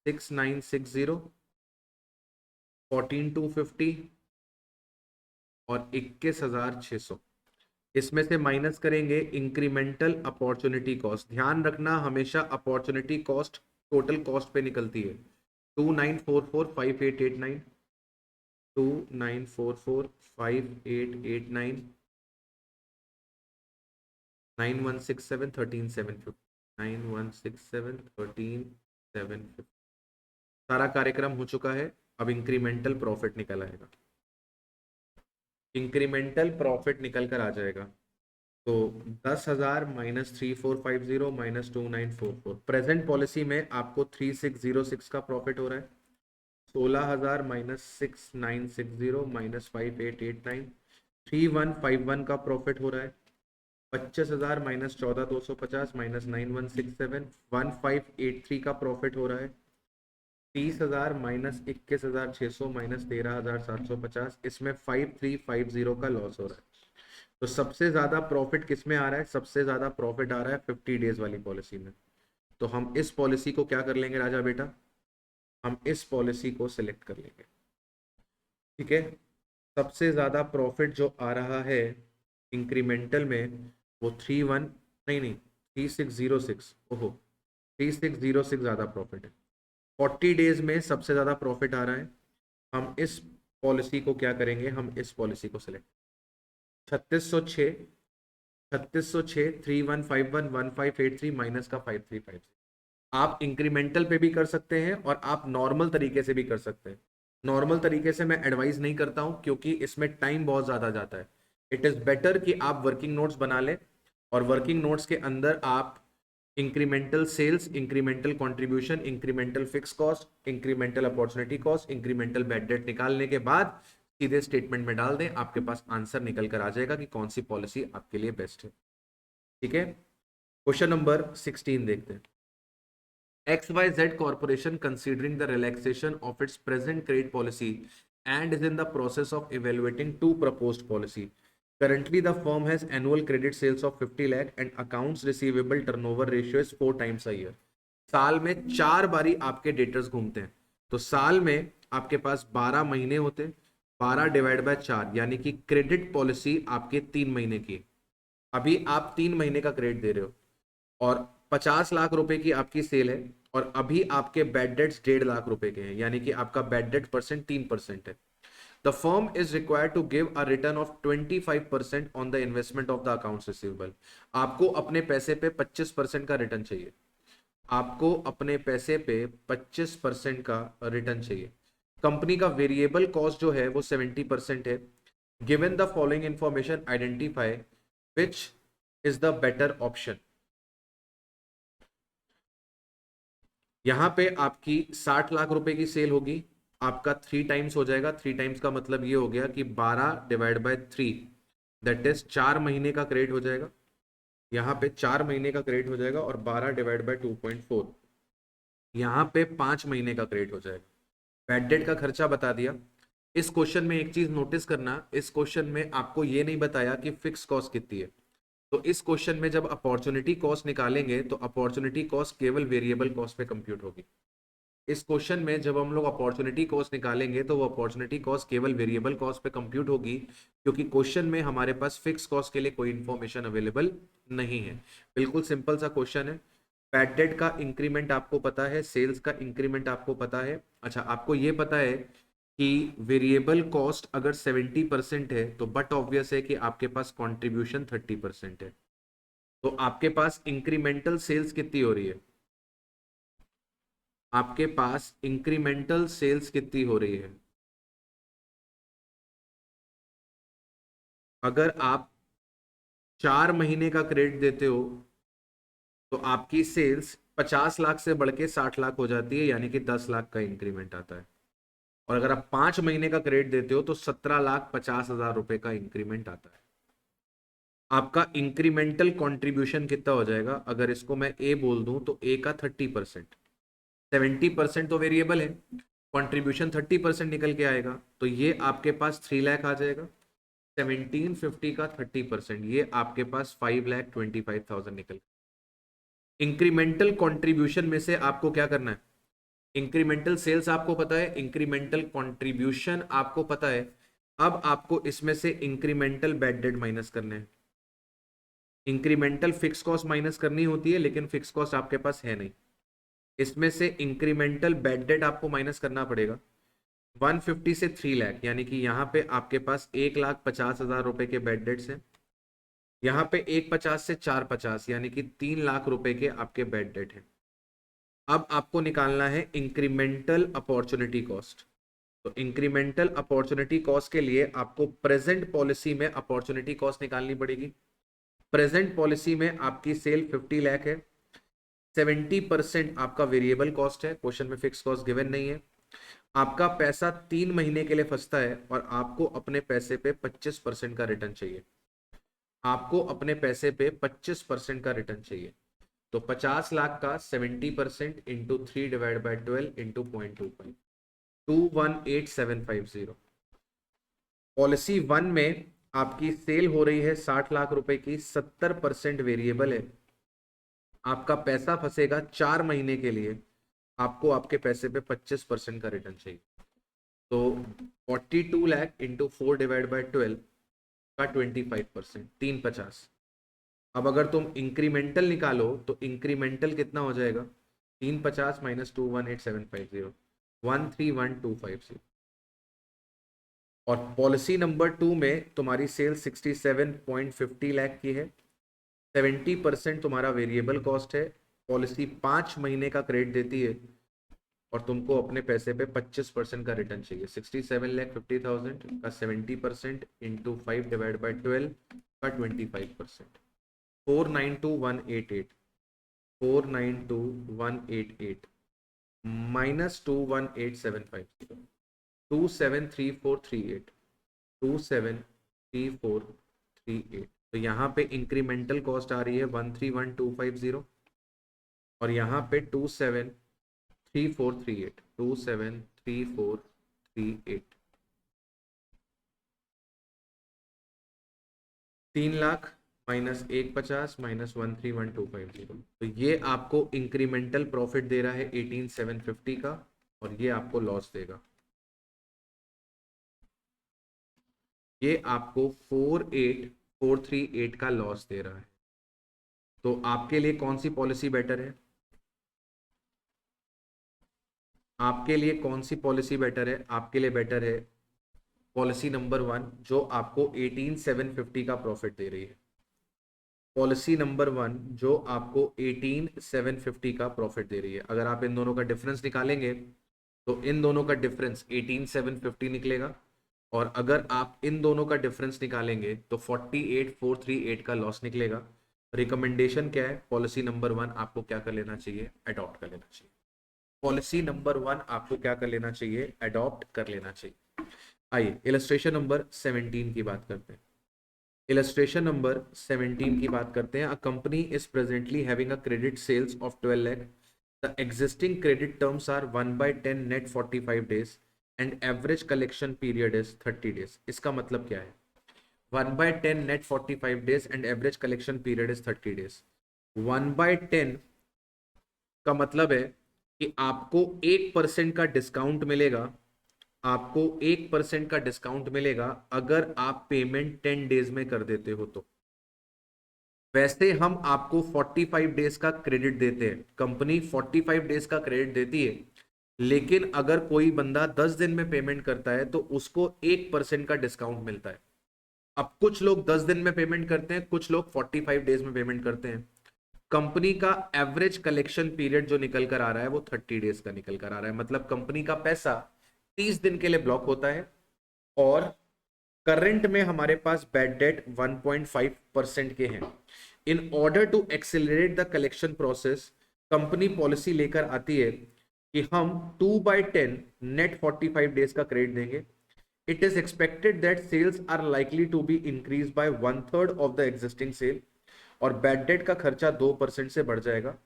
6,960, 14,250 और 21,600। इसमें से माइनस करेंगे इंक्रीमेंटल अपॉर्चुनिटी कॉस्ट। ध्यान रखना, हमेशा अपॉर्चुनिटी कॉस्ट टोटल कॉस्ट पे निकलती है। 2,944,5889, 2,944,5889, 9,167, 13,750, 9,167, 13,750। सारा कार्यक्रम हो चुका है, अब इंक्रीमेंटल प्रॉफिट निकल आएगा। इंक्रीमेंटल प्रॉफिट निकल कर आ जाएगा। तो 10,000 माइनस 3,450 माइनस 2,944, प्रेजेंट पॉलिसी में आपको 3,606 का प्रॉफिट हो रहा है। 16,000 माइनस 6,960 माइनस 5,889, 3,151 का प्रॉफिट हो रहा है। 25,000 माइनस 14,250 माइनस 9,167, 1,583 का प्रॉफिट हो रहा है। 30,000 माइनस 21,600 माइनस 13,750, इसमें 5,350 का लॉस हो रहा है। तो सबसे ज्यादा प्रॉफिट किस में आ रहा है? सबसे ज्यादा प्रॉफिट आ रहा है 50 डेज वाली पॉलिसी में। तो हम इस पॉलिसी को क्या कर लेंगे राजा बेटा? हम इस पॉलिसी को सिलेक्ट कर लेंगे। ठीक है, सबसे ज्यादा प्रॉफिट जो आ रहा है इंक्रीमेंटल में वो 3,1 नहीं नहीं 3,606, ओहो 3,606 ज्यादा प्रॉफिट है। 40 डेज में सबसे ज्यादा प्रॉफिट आ रहा है हम इस पॉलिसी को क्या करेंगे, हम इस पॉलिसी को सिलेक्ट 3606 3606 3151 1583 माइनस का 5356। आप इंक्रीमेंटल पे भी कर सकते हैं और आप नॉर्मल तरीके से भी कर सकते हैं। नॉर्मल तरीके से मैं एडवाइस नहीं करता हूं क्योंकि इसमें टाइम बहुत ज्यादा जाता है। इट इज बेटर कि आप वर्किंग नोट्स बना लें और वर्किंग नोट्स के अंदर आप incremental sales, incremental contribution, incremental fix cost, incremental opportunity cost, incremental bad debt निकालने के बाद सीधे स्टेटमेंट में डाल दें, आपके पास आंसर निकल कर आ जाएगा कि कौन सी पॉलिसी आपके लिए बेस्ट है। ठीक है, क्वेश्चन नंबर 16 देखते हैं। XYZ Corporation, considering the relaxation of its present credit policy and is in the process of evaluating two proposed policy. Currently, the firm has annual credit sales of 50 lakh and accounts receivable turnover ratio is 4 times a year. साल में 4 बारी आपके debtors घूमते हैं, तो साल में आपके पास 12 महीने होते हैं, 12 डिवाइड बाय 4 यानी कि क्रेडिट पॉलिसी आपके 3 महीने की। अभी आप 3 महीने का क्रेडिट दे रहे हो और 50 लाख रुपए की आपकी सेल है और अभी आपके बैड डेट्स 1.5 लाख रुपए के हैं, यानी कि आपका बैड डेट परसेंट 3% है। The firm is required to give a return of 25% on the investment of the accounts receivable. आपको अपने पैसे पे 25% का रिटर्न चाहिए, आपको अपने पैसे पे 25% का रिटर्न चाहिए। कंपनी का वेरिएबल कॉस्ट जो है वो 70% है। Given the following information identify which is the better option. यहां पे आपकी 60 लाख रुपए की सेल होगी, आपका 3 टाइम्स हो जाएगा। 3 टाइम्स का मतलब ये हो गया कि 12 डिवाइड बाय 3 दैट इज 4 महीने का क्रेडिट हो जाएगा। यहाँ पे 4 महीने का क्रेडिट हो जाएगा और 12 डिवाइड बाय 2.4 यहाँ पे 5 महीने का क्रेडिट हो जाएगा। बैड डेट का खर्चा बता दिया। इस क्वेश्चन में एक चीज नोटिस करना, इस क्वेश्चन में आपको ये नहीं बताया कि फिक्स कॉस्ट कितनी है। तो इस क्वेश्चन में जब अपॉर्चुनिटी कॉस्ट निकालेंगे तो अपॉर्चुनिटी कॉस्ट केवल वेरिएबल कॉस्ट पे कंप्यूट होगी। इस क्वेश्चन में जब हम लोग अपॉर्चुनिटी कॉस्ट निकालेंगे तो वो अपॉर्चुनिटी कॉस्ट केवल वेरिएबल कॉस्ट पे कंप्यूट होगी, क्योंकि क्वेश्चन में हमारे पास फिक्स कॉस्ट के लिए कोई इंफॉर्मेशन अवेलेबल नहीं है। बिल्कुल सिंपल सा क्वेश्चन है। बैड डेट का इंक्रीमेंट आपको पता है, सेल्स का इंक्रीमेंट आपको पता है। अच्छा, आपको ये पता है कि वेरिएबल कॉस्ट अगर 70% है तो बट ऑब्वियस है कि आपके पास कॉन्ट्रीब्यूशन 30% है। तो आपके पास इंक्रीमेंटल सेल्स कितनी हो रही है, आपके पास इंक्रीमेंटल सेल्स कितनी हो रही है। अगर आप 4 महीने का क्रेडिट देते हो तो आपकी सेल्स 50 लाख से बढ़ के 60 लाख हो जाती है, यानी कि 10 लाख का इंक्रीमेंट आता है। और अगर आप 5 महीने का क्रेडिट देते हो तो 17,50,000 रुपए का इंक्रीमेंट आता है। आपका इंक्रीमेंटल कंट्रीब्यूशन कितना हो जाएगा, अगर इसको मैं ए बोल दूं तो ए का 30%। 70% तो वेरिएबल है, कंट्रीब्यूशन 30% निकल के आएगा, तो ये आपके पास 3 लाख आ जाएगा। 1750 का 30%, ये आपके पास 5,25,000 निकल। इंक्रीमेंटल कंट्रीब्यूशन में से आपको क्या करना है, इंक्रीमेंटल सेल्स आपको पता है, इंक्रीमेंटल कंट्रीब्यूशन आपको पता है। अब आपको इसमें से इंक्रीमेंटल बैड डेट माइनस करने हैं। इंक्रीमेंटल फिक्स कॉस्ट माइनस करनी होती है, लेकिन फिक्स कॉस्ट आपके पास है नहीं। इसमें से इंक्रीमेंटल बैड डेट आपको माइनस करना पड़ेगा। 150 से 3 लाख, यानी कि यहाँ पे आपके पास 1,50,000 रुपए के बैड डेट्स हैं। यहाँ पे 150 से 450 यानी कि 3 लाख रुपए के आपके बैड डेट हैं। अब आपको निकालना है इंक्रीमेंटल अपॉर्चुनिटी कॉस्ट। तो इंक्रीमेंटल अपॉर्चुनिटी कॉस्ट के लिए आपको प्रेजेंट पॉलिसी में अपॉर्चुनिटी कॉस्ट निकालनी पड़ेगी। प्रेजेंट पॉलिसी में आपकी सेल 50 लाख है, 70% आपका वेरिएबल कॉस्ट है, क्वेश्चन में फिक्स कॉस्ट गिवन नहीं है। आपका पैसा 3 महीने के लिए फंसता है और आपको अपने पैसे पे 25% का रिटर्न चाहिए। आपको अपने पैसे पे 25% का रिटर्न चाहिए। तो 50 लाख का 70% into 3 divide by 12 into 0.25, 218,750। Policy 1 में आपकी सेल हो रही है 60 लाख रुपए की, 70% वेरिएबल है। आपका पैसा फंसेगा 4 महीने के लिए, आपको आपके पैसे पे 25% का रिटर्न चाहिए। तो 42 लाख इंटू 4 डिवाइड बाई 12 का 25%, 350। अब अगर तुम इंक्रीमेंटल निकालो तो इंक्रीमेंटल कितना हो जाएगा, 350 माइनस 218,750, 131,250। और पॉलिसी नंबर 2 में तुम्हारी सेल 67.50 लाख की है, 70% तुम्हारा वेरिएबल कॉस्ट है, पॉलिसी 5 महीने का क्रेडिट देती है और तुमको अपने पैसे पे 25% का रिटर्न चाहिए। 67,50,000 का 70% इंटू 5 डिवाइड बाई 12 का 25%। 492,188, 492,188 माइनस 218,750, 273438, 273438। तो यहाँ पे इंक्रीमेंटल कॉस्ट आ रही है 131250 और यहाँ पे 273438, 273438। 3 लाख माइनस 150 माइनस 131250, तो ये आपको इंक्रीमेंटल प्रॉफिट दे रहा है 18,750 का और ये आपको लॉस देगा, ये आपको 48,438 का लॉस दे रहा है। तो आपके लिए कौन सी पॉलिसी बेटर है? आपके लिए कौन सी पॉलिसी बेटर है? आपके लिए बेटर है पॉलिसी नंबर 1 जो आपको 18,750 का प्रॉफिट दे रही है। पॉलिसी नंबर 1 जो आपको 18,750 का प्रॉफिट दे रही है। अगर आप इन दोनों का डिफरेंस निकालेंगे तो इन दोनों का डिफरेंस 18,750 निकलेगा और अगर आप इन दोनों का डिफरेंस निकालेंगे तो 48,438 का लॉस निकलेगा। रिकमेंडेशन क्या है? पॉलिसी नंबर 1 आपको क्या कर लेना चाहिए? अडॉप्ट कर लेना चाहिए। पॉलिसी नंबर 1 आपको क्या कर लेना चाहिए? अडॉप्ट कर लेना चाहिए। आइए इलस्ट्रेशन नंबर 17 की बात करते हैं। इलस्ट्रेशन नंबर 17 की बात करते हैं। A company is presently having a credit sales of 12 lakh। The existing credit terms are 1/10 net 45 days and average collection period is 30 days। इसका मतलब क्या है? 1/10 net 45 days and average collection period is 30 days। 1/10 का मतलब है कि आपको 1% का डिस्काउंट मिलेगा, आपको 1% का डिस्काउंट मिलेगा अगर आप पेमेंट 10 डेज में कर देते हो तो। वैसे हम आपको 45 डेज का क्रेडिट देते हैं, कंपनी 45 डेज का क्रेडिट देती है, लेकिन अगर कोई बंदा 10 दिन में पेमेंट करता है तो उसको 1% का डिस्काउंट मिलता है। अब कुछ लोग 10 दिन में पेमेंट करते हैं, कुछ लोग 45 डेज में पेमेंट करते हैं। कंपनी का एवरेज कलेक्शन पीरियड जो निकल कर आ रहा है वो 30 डेज का निकल कर आ रहा है। मतलब कंपनी का पैसा 30 दिन के लिए ब्लॉक होता है और करंट में हमारे पास बैड डेट 1.5% के हैं। In order to accelerate the collection process company policy लेकर आती है कि हम 2/10 नेट 45 डेज का क्रेडिट देंगे। It is expected that sales are likely to be increase by 1/3 of the existing sale और बैड डेट का खर्चा 2% से बढ़ जाएगा।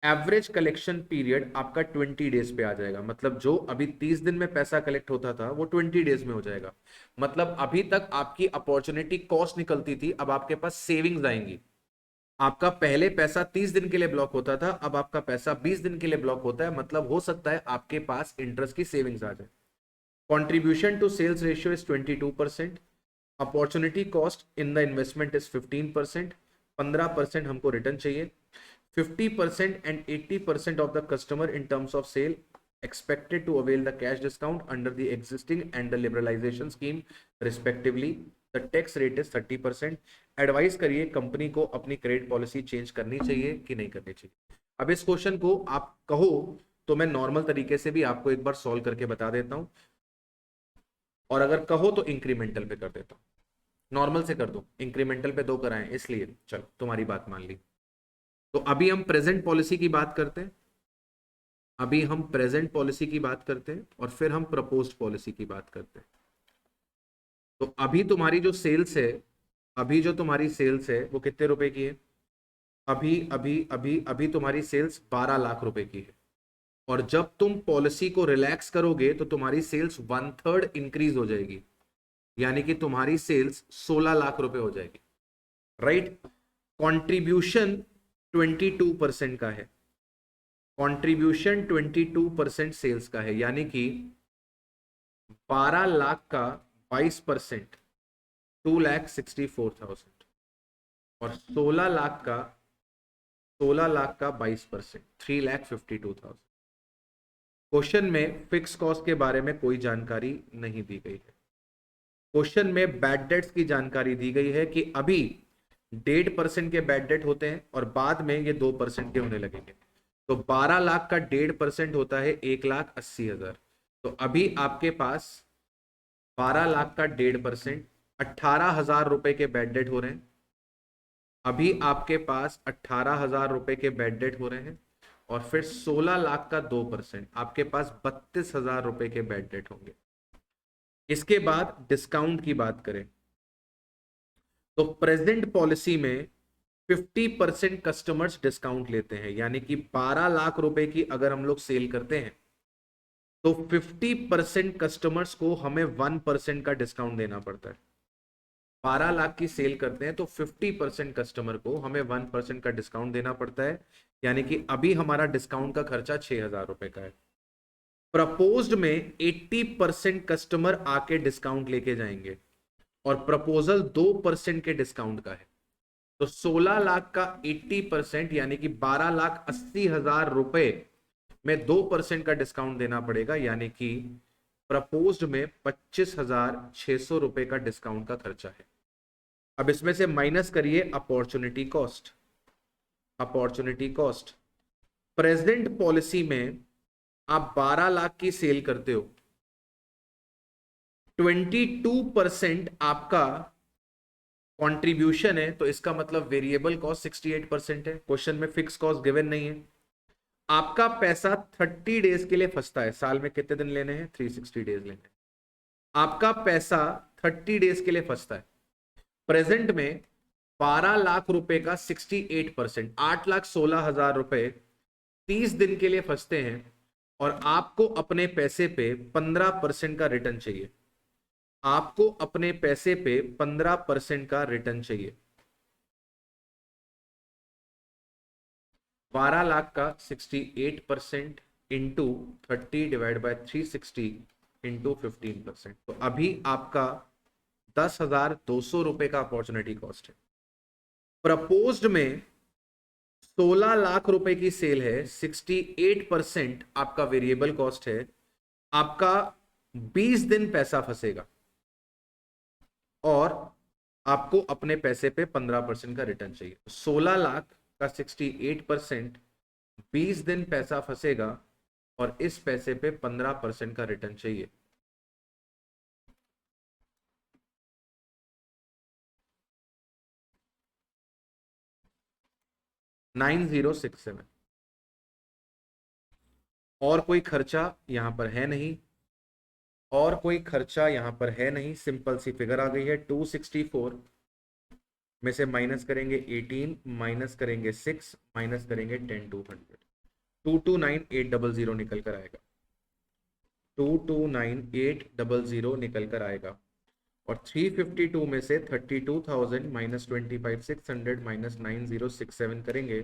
एवरेज कलेक्शन पीरियड आपका 20 डेज पे आ जाएगा। मतलब जो अभी 30 दिन में पैसा कलेक्ट होता था वो 20 डेज में हो जाएगा। मतलब अभी तक आपकी अपॉर्चुनिटी कॉस्ट निकलती थी, अब आपके पास सेविंग्स आएंगी। आपका पहले पैसा 30 दिन के लिए ब्लॉक होता था, अब आपका पैसा 20 दिन के लिए ब्लॉक होता है। मतलब हो सकता है आपके पास इंटरेस्ट की सेविंग्स आ जाए। Contribution to sales ratio is 22%। Opportunity cost in the investment is 15%। 15% हमको रिटर्न चाहिए। 50% and 80% of the customer in terms of sale expected to avail the cash discount under the existing and the liberalization scheme respectively. The tax rate is 30%। Advice करिए company को अपनी credit policy change करनी चाहिए कि नहीं करनी चाहिए। अब इस क्वेश्चन को आप कहो तो मैं नॉर्मल तरीके से भी आपको एक बार सॉल्व करके बता देता हूं और अगर कहो तो इंक्रीमेंटल पे कर देता हूं। नॉर्मल से कर दो, इंक्रीमेंटल पे 2 कराएं इसलिए। चलो तुम्हारी बात मान ली। तो अभी हम प्रेजेंट पॉलिसी की बात करते हैं, अभी हम प्रेजेंट पॉलिसी की बात करते हैं और फिर हम प्रपोज्ड पॉलिसी की बात करते हैं। तो अभी तुम्हारी जो सेल्स है, अभी जो तुम्हारी सेल्स है वो कितने रुपए की है? अभी अभी अभी अभी तुम्हारी सेल्स 12 लाख रुपए की है और जब तुम पॉलिसी को रिलैक्स करोगे तो तुम्हारी सेल्स 1/3 इंक्रीज हो जाएगी, यानी कि तुम्हारी सेल्स 16 लाख रुपए हो जाएगी। राइट? कॉन्ट्रीब्यूशन 22% का है, कंट्रीब्यूशन 22% सेल्स का है, यानी कि 12 लाख का 22% 2,64,000 और 16 लाख का 22% 3,52,000। क्वेश्चन में फिक्स कॉस्ट के बारे में कोई जानकारी नहीं दी गई है। क्वेश्चन में बैड डेट्स की जानकारी दी गई है कि अभी 1.5% के बैड डेट होते हैं और बाद में ये 2% के होने लगेंगे। तो 12 लाख का 1.5% होता है 1,80,000। तो अभी आपके पास 12 लाख का 1.5% 18,000 रुपए के बैड डेट हो रहे हैं। अभी आपके पास 18,000 रुपए के बैड डेट हो रहे हैं और फिर 16 लाख का 2% आपके पास 32,000 रुपए के बैड डेट होंगे। इसके बाद डिस्काउंट की बात करें तो प्रेजेंट पॉलिसी में 50% कस्टमर्स डिस्काउंट लेते हैं, यानी कि 12 लाख रुपए की अगर हम लोग सेल करते हैं तो 50% कस्टमर्स को हमें 1% का डिस्काउंट देना पड़ता है। 12 लाख की सेल करते हैं तो 50% कस्टमर को हमें 1% का डिस्काउंट देना पड़ता है, यानी कि अभी हमारा डिस्काउंट का खर्चा 6,000 रुपए का है। प्रपोज्ड में 80% कस्टमर आके डिस्काउंट लेके जाएंगे और प्रपोजल 2% के डिस्काउंट का है। तो 16 लाख का 80% यानी कि 12,80,000 रुपए में 2% का डिस्काउंट देना पड़ेगा, यानी कि प्रपोज्ड में 25,600 रुपए का डिस्काउंट का खर्चा है। अब इसमें से माइनस करिए opportunity cost. Opportunity cost present policy में आप 12 लाख की सेल करते हो, 22% आपका कंट्रीब्यूशन है, तो इसका मतलब वेरिएबल कॉस्ट 68% है। क्वेश्चन में फिक्स कॉस्ट गिवन नहीं है। आपका पैसा 30 डेज के लिए फंसता है। साल में कितने दिन लेने हैं? 360 डेज लेने हैं। आपका पैसा 30 डेज के लिए फंसता है। प्रेजेंट में 12 लाख रुपए का 68%, 8,16,000 रुपए 30 दिन के लिए फंसते हैं और आपको अपने पैसे पे 15% का रिटर्न चाहिए। आपको अपने पैसे पे 15% का रिटर्न चाहिए। 12 लाख का 68% इंटू 30 डिवाइड बाय 360 इंटू 15%, तो अभी आपका 10,200 रुपए का अपॉर्चुनिटी कॉस्ट है। प्रपोज्ड में 16 लाख रुपए की सेल है, 68% आपका वेरिएबल कॉस्ट है, आपका 20 दिन पैसा फंसेगा और आपको अपने पैसे पे 15% का रिटर्न चाहिए। 16 लाख का 68%, 20 दिन पैसा फंसेगा और इस पैसे पे 15% का रिटर्न चाहिए। $9067। और कोई खर्चा यहां पर है नहीं, और कोई खर्चा यहां पर है नहीं। सिंपल सी फिगर आ गई है। 264 में से माइनस करेंगे 18, माइनस करेंगे 6, माइनस करेंगे 10, 200, 229,800 निकल कर आएगा। 229,800 निकल कर आएगा। और 352 में से 32,000 माइनस 25,600 माइनस 9067 करेंगे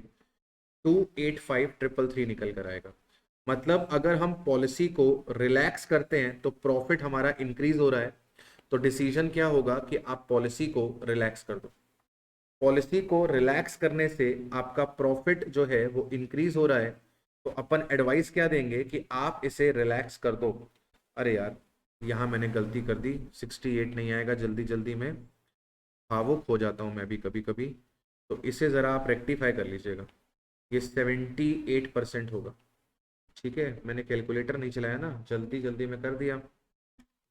285,333 निकल कर आएगा। मतलब अगर हम पॉलिसी को रिलैक्स करते हैं तो प्रॉफिट हमारा इंक्रीज हो रहा है। तो डिसीजन क्या होगा कि आप पॉलिसी को रिलैक्स कर दो। पॉलिसी को रिलैक्स करने से आपका प्रॉफिट जो है वो इंक्रीज हो रहा है, तो अपन एडवाइस क्या देंगे कि आप इसे रिलैक्स कर दो। अरे यार, यहाँ मैंने गलती कर दी, 68 नहीं आएगा। जल्दी जल्दी में भावुक हो जाता हूँ मैं भी कभी कभी, तो इसे ज़रा आप रेक्टिफाई कर लीजिएगा। ये 78% होगा। ठीक है, मैंने कैलकुलेटर नहीं चलाया ना, जल्दी जल्दी में कर दिया।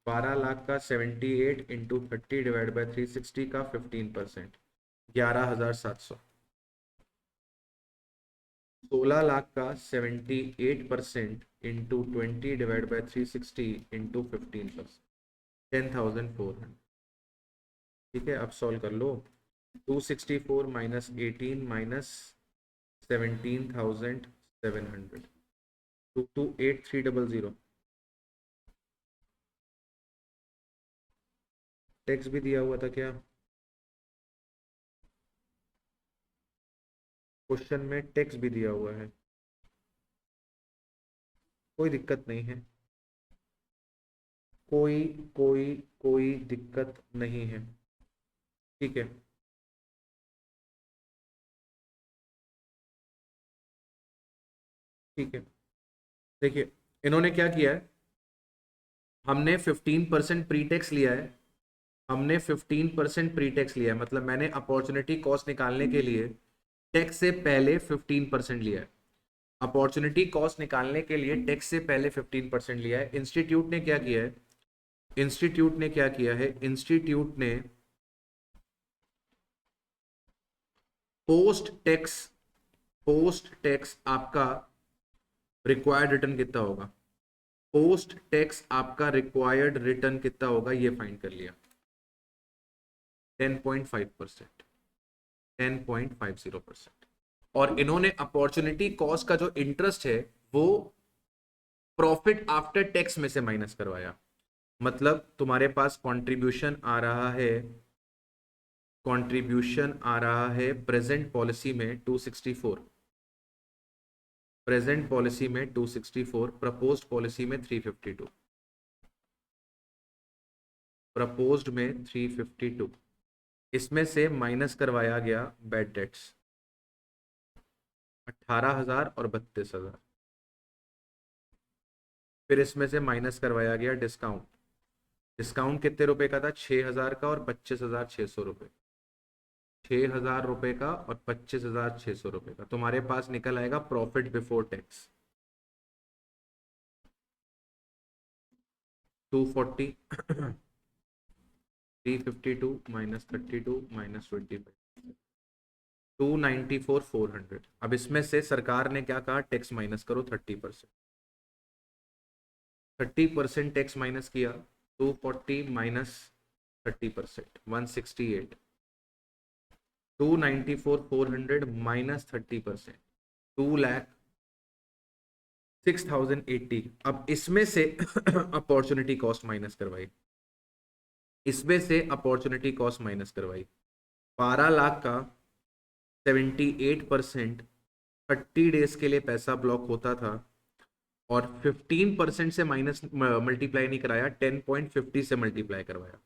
12 लाख का 78 इंटू 30 डिवाइड बाई 360 का 15%, 11,700। 16 लाख का 78% इंटू 20 डिवाइड बाई 360 इंटू 15%, 10,400। ठीक है, अब सॉल्व कर लो। 264 माइनस 18 माइनस 17,700, 228,300। टैक्स भी दिया हुआ था क्या क्वेश्चन में? टैक्स भी दिया हुआ है, कोई दिक्कत नहीं है। कोई कोई कोई दिक्कत नहीं है। ठीक है, ठीक है। देखिए, इन्होंने क्या किया है, हमने 15% प्री टैक्स लिया है हमने 15% प्री टैक्स लिया है, मतलब मैंने अपॉर्चुनिटी कॉस्ट निकालने के लिए टैक्स से पहले 15% लिया है। अपॉर्चुनिटी कॉस्ट निकालने के लिए टैक्स से पहले 15% लिया है। इंस्टीट्यूट ने क्या किया है, इंस्टीट्यूट ने क्या किया है, इंस्टीट्यूट ने पोस्ट टैक्स आपका रिक्वायर्ड रिटर्न कितना होगा, पोस्ट टैक्स आपका रिक्वायर्ड रिटर्न कितना होगा ये फाइंड कर लिया, 10.5%, 10.50%। और इन्होंने अपॉर्चुनिटी कॉस्ट का जो इंटरेस्ट है वो प्रॉफिट आफ्टर टैक्स में से माइनस करवाया। मतलब तुम्हारे पास कंट्रीब्यूशन आ रहा है प्रेजेंट पॉलिसी में 264, प्रेजेंट पॉलिसी में 264, प्रपोज्ड पॉलिसी में 352, प्रपोज्ड में 352। इसमें से माइनस करवाया गया बैड डेट्स 18,000 और 32,000। फिर इसमें से माइनस करवाया गया डिस्काउंट, डिस्काउंट कितने रुपए का था, 6,000 का और 25,600 रुपये, 6,000 रुपये का और 25,600 रुपये का। तुम्हारे पास निकल आएगा profit before tax 240, 352 minus 32 minus 25, 294,400। अब इसमें से सरकार ने क्या कहा, टैक्स माइनस करो 30%, 30% टैक्स माइनस किया, 240 माइनस 30%, 168, 294,400 माइनस 30%, 2,06,080। अब इसमें से अपॉर्चुनिटी कॉस्ट माइनस करवाई, इसमें से अपॉर्चुनिटी कॉस्ट माइनस करवाई, 12 लाख का 78%, 30 डेज के लिए पैसा ब्लॉक होता था, और 15% से माइनस मल्टीप्लाई नहीं कराया, 10.50 से मल्टीप्लाई करवाया।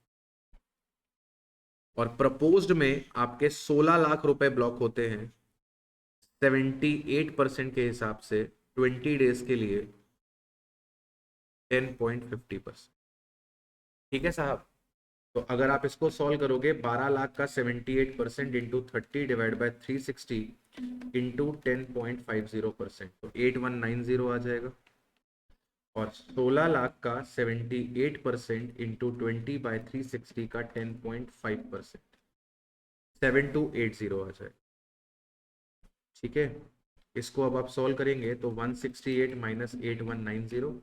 और प्रपोज्ड में आपके 16 लाख रुपए ब्लॉक होते हैं 78% के हिसाब से 20 डेज के लिए 10.50%। ठीक है साहब, तो अगर आप इसको सॉल्व करोगे 12 लाख का 78% इंटू 30 डिवाइड बाय 360 इंटू 10.50%, तो 8190 आ जाएगा। और 16 लाख का 78% इंटू 20 बाय 360 का 10.5%, 7280 आ जाएगा। ठीक है, इसको अब आप सॉल्व करेंगे तो 168 माइनस 8190,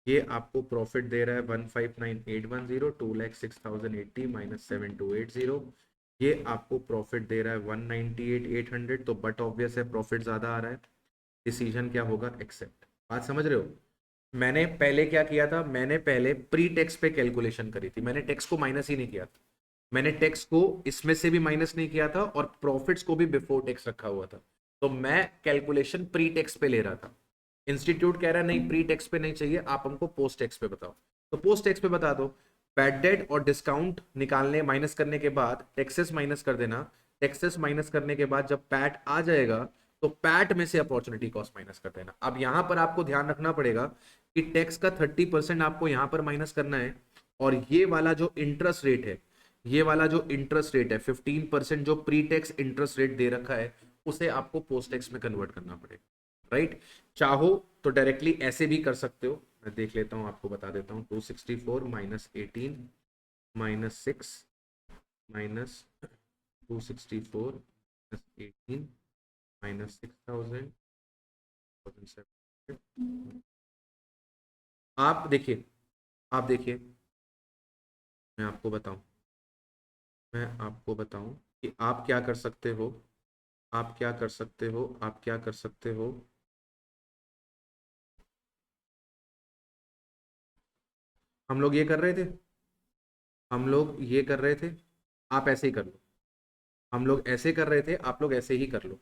ये आपको प्रॉफिट दे रहा है 159,810, 2,06,080 माइनस 7280, ये आपको प्रॉफिट दे रहा है 198,800। तो बट ऑब्वियस है प्रॉफिट ज़्यादा आ रहा है, डिसीजन क्या होगा, एक्सेप्ट। बात समझ रहे हो, मैंने पहले क्या किया था, मैंने पहले प्री टैक्स पे कैलकुलेशन करी थी, मैंने टैक्स को माइनस ही नहीं किया था, मैंने टैक्स को इसमें से भी माइनस नहीं किया था और प्रॉफिट्स को भी बिफोर टैक्स रखा हुआ था, तो मैं कैलकुलेशन प्री टैक्स पे ले रहा था। इंस्टीट्यूट कह रहा है नहीं प्री टैक्स पे नहीं चाहिए, आप हमको पोस्ट टैक्स पे बताओ, तो पोस्ट टैक्स पे बता दो। बैड डेट और डिस्काउंट निकालने माइनस करने के बाद टैक्सेस माइनस कर देना, टैक्सेस माइनस करने के बाद जब पैट आ जाएगा तो पैट में से अपॉर्चुनिटी कॉस्ट माइनस कर देना। अब यहां पर आपको ध्यान रखना पड़ेगा कि टैक्स का 30% आपको यहां पर माइनस करना है, और ये वाला जो इंटरेस्ट रेट है, ये वाला जो इंटरेस्ट रेट है 15% जो प्री टैक्स इंटरेस्ट रेट दे रखा है, उसे आपको पोस्ट टैक्स में कन्वर्ट करना पड़ेगा। राइट, चाहो तो डायरेक्टली ऐसे भी कर सकते हो, मैं देख लेता हूं, आपको बता देता हूं, 264 minus 18 minus 6 minus 264 minus 18 minus 6,000, आप देखिए, आप देखिए, मैं आपको बताऊं, मैं आपको बताऊं कि आप क्या कर सकते हो, आप क्या कर सकते हो, आप क्या कर सकते हो। हम लोग ये कर रहे थे, हम लोग ये कर रहे थे, आप ऐसे ही कर लो, हम लोग ऐसे कर रहे थे, आप लोग ऐसे ही कर लो।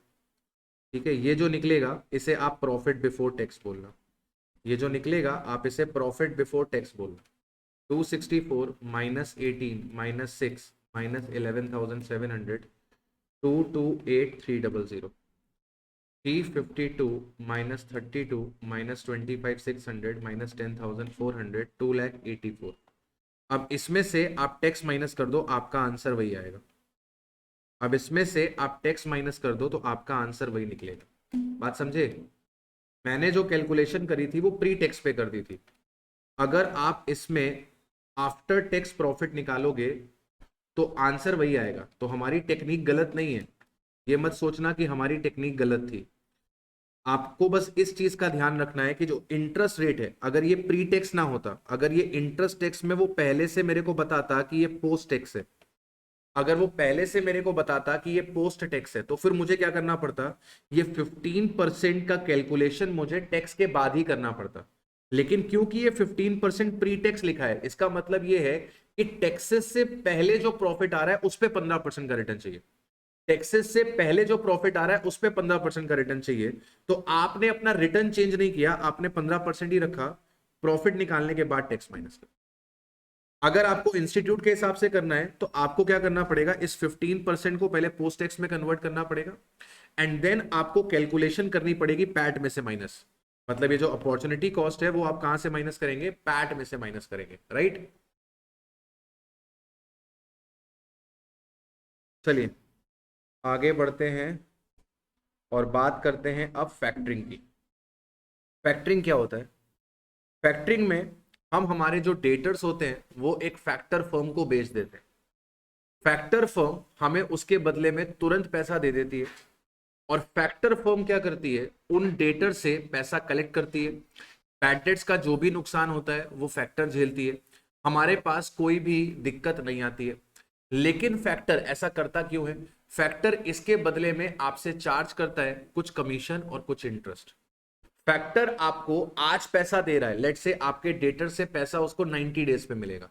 ठीक है, ये जो निकलेगा इसे आप प्रॉफिट बिफोर टैक्स बोलना, ये जो निकलेगा आप इसे प्रॉफिट बिफोर टैक्स बोलना। 264 minus 18 minus 6 minus 11,700, 228,300, 352 minus 32 minus 25,600 minus 10,400, 2,84,000। अब इसमें से आप टैक्स माइनस कर दो, आपका आंसर वही आएगा। अब इसमें से आप टैक्स माइनस कर दो तो आपका आंसर वही निकलेगा। बात समझे? मैंने जो कैलकुलेशन करी थी वो प्री टैक्स पे कर दी थी। अगर आप इसमें आफ्टर टैक्स प्रॉफिट निकालोगे तो आंसर वही आएगा। तो हमारी टेक्निक गलत नहीं है, ये मत सोचना कि हमारी टेक्निक गलत थी। आपको बस इस चीज का ध्यान रखना है कि जो इंटरेस्ट रेट है, अगर ये प्री टैक्स ना होता, अगर ये इंटरेस्ट टैक्स में वो पहले से मेरे को बताता कि ये पोस्ट टैक्स है, अगर वो पहले से मेरे को बताता कि ये पोस्ट टैक्स है, तो फिर मुझे क्या करना पड़ता, ये 15% का कैलकुलेशन मुझे टैक्स के बाद ही करना पड़ता। लेकिन क्योंकि ये 15% प्री टैक्स लिखा है, इसका मतलब ये है कि टैक्सेस से पहले जो प्रॉफिट आ रहा है उस पर 15% का रिटर्न चाहिए। टैक्सेस से पहले जो प्रॉफिट आ रहा है उस पर 15% का रिटर्न चाहिए। तो आपने अपना रिटर्न चेंज नहीं किया, आपने 15% ही रखा, प्रॉफिट निकालने के बाद टैक्स माइनस कर। अगर आपको इंस्टीट्यूट के हिसाब से करना है तो आपको क्या करना पड़ेगा, इस 15% को पहले पोस्ट टैक्स में कन्वर्ट करना पड़ेगा, एंड देन आपको कैलकुलेशन करनी पड़ेगी पैट में से माइनस। मतलब ये जो अपॉर्चुनिटी कॉस्ट है वो आप कहां से माइनस करेंगे, पैट में से माइनस करेंगे, राइट। चलिए आगे बढ़ते हैं और बात करते हैं अब फैक्टरिंग की। फैक्टरिंग क्या होता है? फैक्टरिंग में हम हमारे जो डेटर्स होते हैं वो एक फैक्टर फर्म को बेच देते हैं। फैक्टर फर्म हमें उसके बदले में तुरंत पैसा दे देती है, और फैक्टर फर्म क्या करती है, उन डेटर से पैसा कलेक्ट करती है। बैड डेट्स का जो भी नुकसान होता है वो फैक्टर झेलती है, हमारे पास कोई भी दिक्कत नहीं आती है। लेकिन फैक्टर ऐसा करता क्यों है? फैक्टर इसके बदले में आपसे चार्ज करता है कुछ कमीशन और कुछ इंटरेस्ट। फैक्टर आपको आज पैसा दे रहा है, लेट से आपके डेटर से पैसा उसको 90 डेज पे मिलेगा।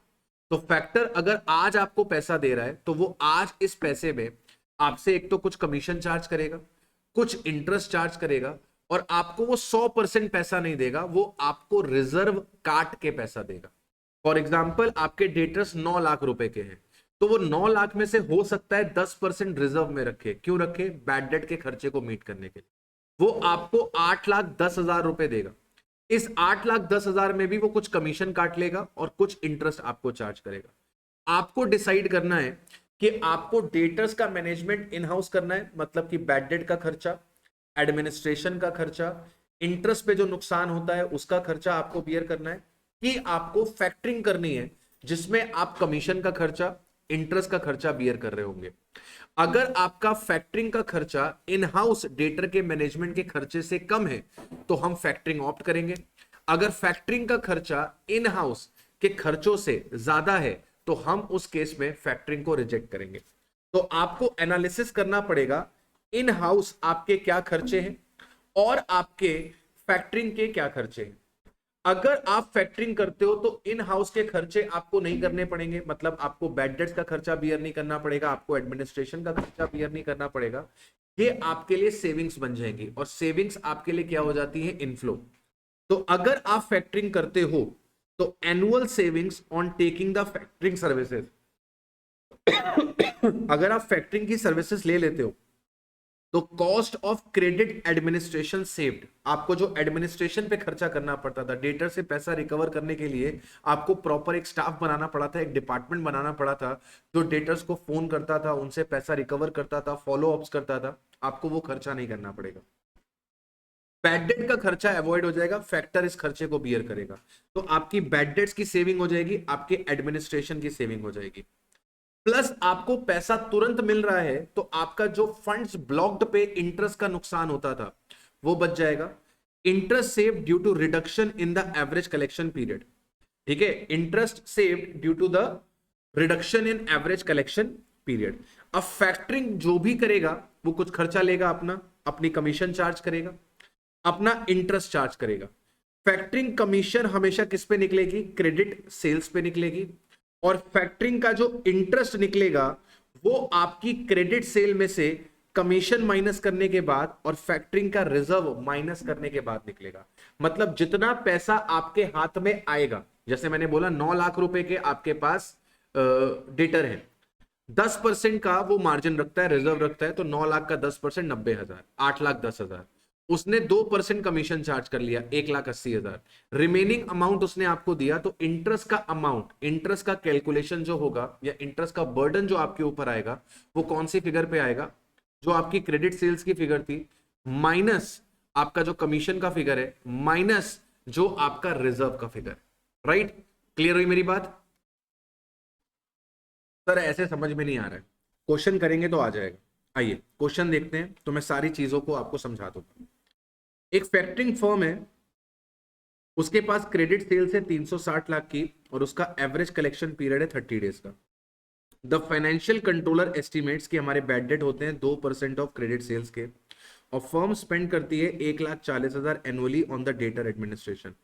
तो फैक्टर अगर आज आपको पैसा दे रहा है तो वो आज इस पैसे में आपसे एक तो कुछ कमीशन चार्ज करेगा, कुछ इंटरेस्ट चार्ज करेगा, और आपको वो 100% पैसा नहीं देगा, वो आपको रिजर्व काट के पैसा देगा। फॉर एग्जाम्पल आपके डेटर्स 9 लाख रुपए के हैं, तो वो 9 लाख में से हो सकता है 10% रिजर्व में रखे। क्यों रखे? बैड डेट के खर्चे को मीट करने के लिए। वो आपको 8,10,000 रुपए देगा। इस 8,10,000 में भी वो कुछ कमीशन काट लेगा और कुछ इंटरेस्ट आपको चार्ज करेगा। आपको डिसाइड करना है कि आपको डेटर्स का मैनेजमेंट इन हाउस करना है, मतलब कि बैड डेट का खर्चा, एडमिनिस्ट्रेशन का खर्चा, इंटरेस्ट पे जो नुकसान होता है उसका खर्चा आपको बियर करना है, कि आपको फैक्टरिंग करनी है जिसमें आप कमीशन का खर्चा, इंटरेस्ट का खर्चा बियर कर रहे होंगे। अगर आपका फैक्टरिंग का खर्चा इन हाउस डेटर के मैनेजमेंट के खर्चे से कम है तो हम फैक्टरिंग ऑप्ट करेंगे। अगर फैक्टरिंग का खर्चा इन हाउस के खर्चों से ज्यादा है तो हम उस केस में फैक्टरिंग को रिजेक्ट करेंगे। तो आपको एनालिसिस करना पड़ेगा इन हाउस आपके क्या खर्चे हैं और आपके फैक्टरिंग के क्या खर्चे हैं। अगर आप फैक्टरिंग करते हो तो इन हाउस के खर्चे आपको नहीं करने पड़ेंगे, मतलब आपको बैड डेट्स का खर्चा बियर नहीं करना पड़ेगा, आपको एडमिनिस्ट्रेशन का खर्चा बियर नहीं करना पड़ेगा। ये आपके लिए सेविंग्स बन जाएगी, और सेविंग्स आपके लिए क्या हो जाती है, इनफ्लो। तो अगर आप फैक्टरिंग करते हो तो annual savings on taking the factoring services, अगर आप फैक्टरिंग की सर्विसेज ले लेते हो तो cost of credit administration saved. आपको जो एडमिनिस्ट्रेशन पे खर्चा करना पड़ता था, डेटर से पैसा रिकवर करने के लिए आपको प्रॉपर एक स्टाफ बनाना पड़ा था, एक डिपार्टमेंट बनाना पड़ा था जो डेटर्स को फोन करता था, उनसे पैसा रिकवर करता था, फॉलो अप्स करता था। आपको वो खर्चा नहीं करना पड़ेगा। बैड डेट का खर्चा अवॉइड हो जाएगा, फैक्टर इस खर्चे को बियर करेगा। तो आपकी बैड डेट्स की सेविंग हो जाएगी, आपके एडमिनिस्ट्रेशन की सेविंग हो जाएगी, प्लस आपको पैसा तुरंत मिल रहा है तो आपका जो फंड्स ब्लॉक्ड पे इंटरेस्ट का नुकसान होता था वो बच जाएगा। Interest save due to reduction in the average collection period. ठीक है, interest save due to the reduction in average collection period. अब फैक्टरिंग जो भी करेगा वो कुछ खर्चा लेगा, अपना अपनी कमीशन चार्ज करेगा, अपना इंटरेस्ट चार्ज करेगा। फैक्टरिंग कमीशन हमेशा किस पे निकलेगी, क्रेडिट सेल्स पे निकलेगी, और फैक्टरिंग का जो इंटरेस्ट निकलेगा वो आपकी क्रेडिट सेल में से कमीशन माइनस करने के बाद और फैक्टरिंग का रिजर्व माइनस करने के बाद निकलेगा। मतलब जितना पैसा आपके हाथ में आएगा, जैसे मैंने बोला 9 लाख रुपए के आपके पास डेटर है, 10% का वो मार्जिन रखता है, रिजर्व रखता है, तो 9 लाख का 10% 90,000, 8,10,000। उसने 2% कमीशन चार्ज कर लिया, 1,80,000, रिमेनिंग अमाउंट उसने आपको दिया, तो इंटरेस्ट का अमाउंट, इंटरेस्ट का कैलकुलेशन जो होगा या इंटरेस्ट का बर्डन जो आपके ऊपर आएगा वो कौन सी फिगर पे आएगा, जो आपकी क्रेडिट सेल्स की फिगर थी माइनस आपका जो कमीशन का फिगर है माइनस जो आपका रिजर्व का फिगर। राइट, क्लियर हुई मेरी बात? सर ऐसे समझ में नहीं आ रहा है, क्वेश्चन करेंगे तो आ जाएगा। आइए क्वेश्चन देखते हैं, तो मैं सारी चीजों को आपको समझा दूंगा। एक फैक्टरिंग फर्म है, उसके पास क्रेडिट सेल्स है 360 लाख की और उसका एवरेज कलेक्शन पीरियड है 30 डेज का। द फाइनेंशियल कंट्रोलर एस्टिमेट्स कि हमारे बैड डेट होते हैं 2% ऑफ क्रेडिट सेल्स के, और फर्म स्पेंड करती है 1,40,000 annually on the debtor administration.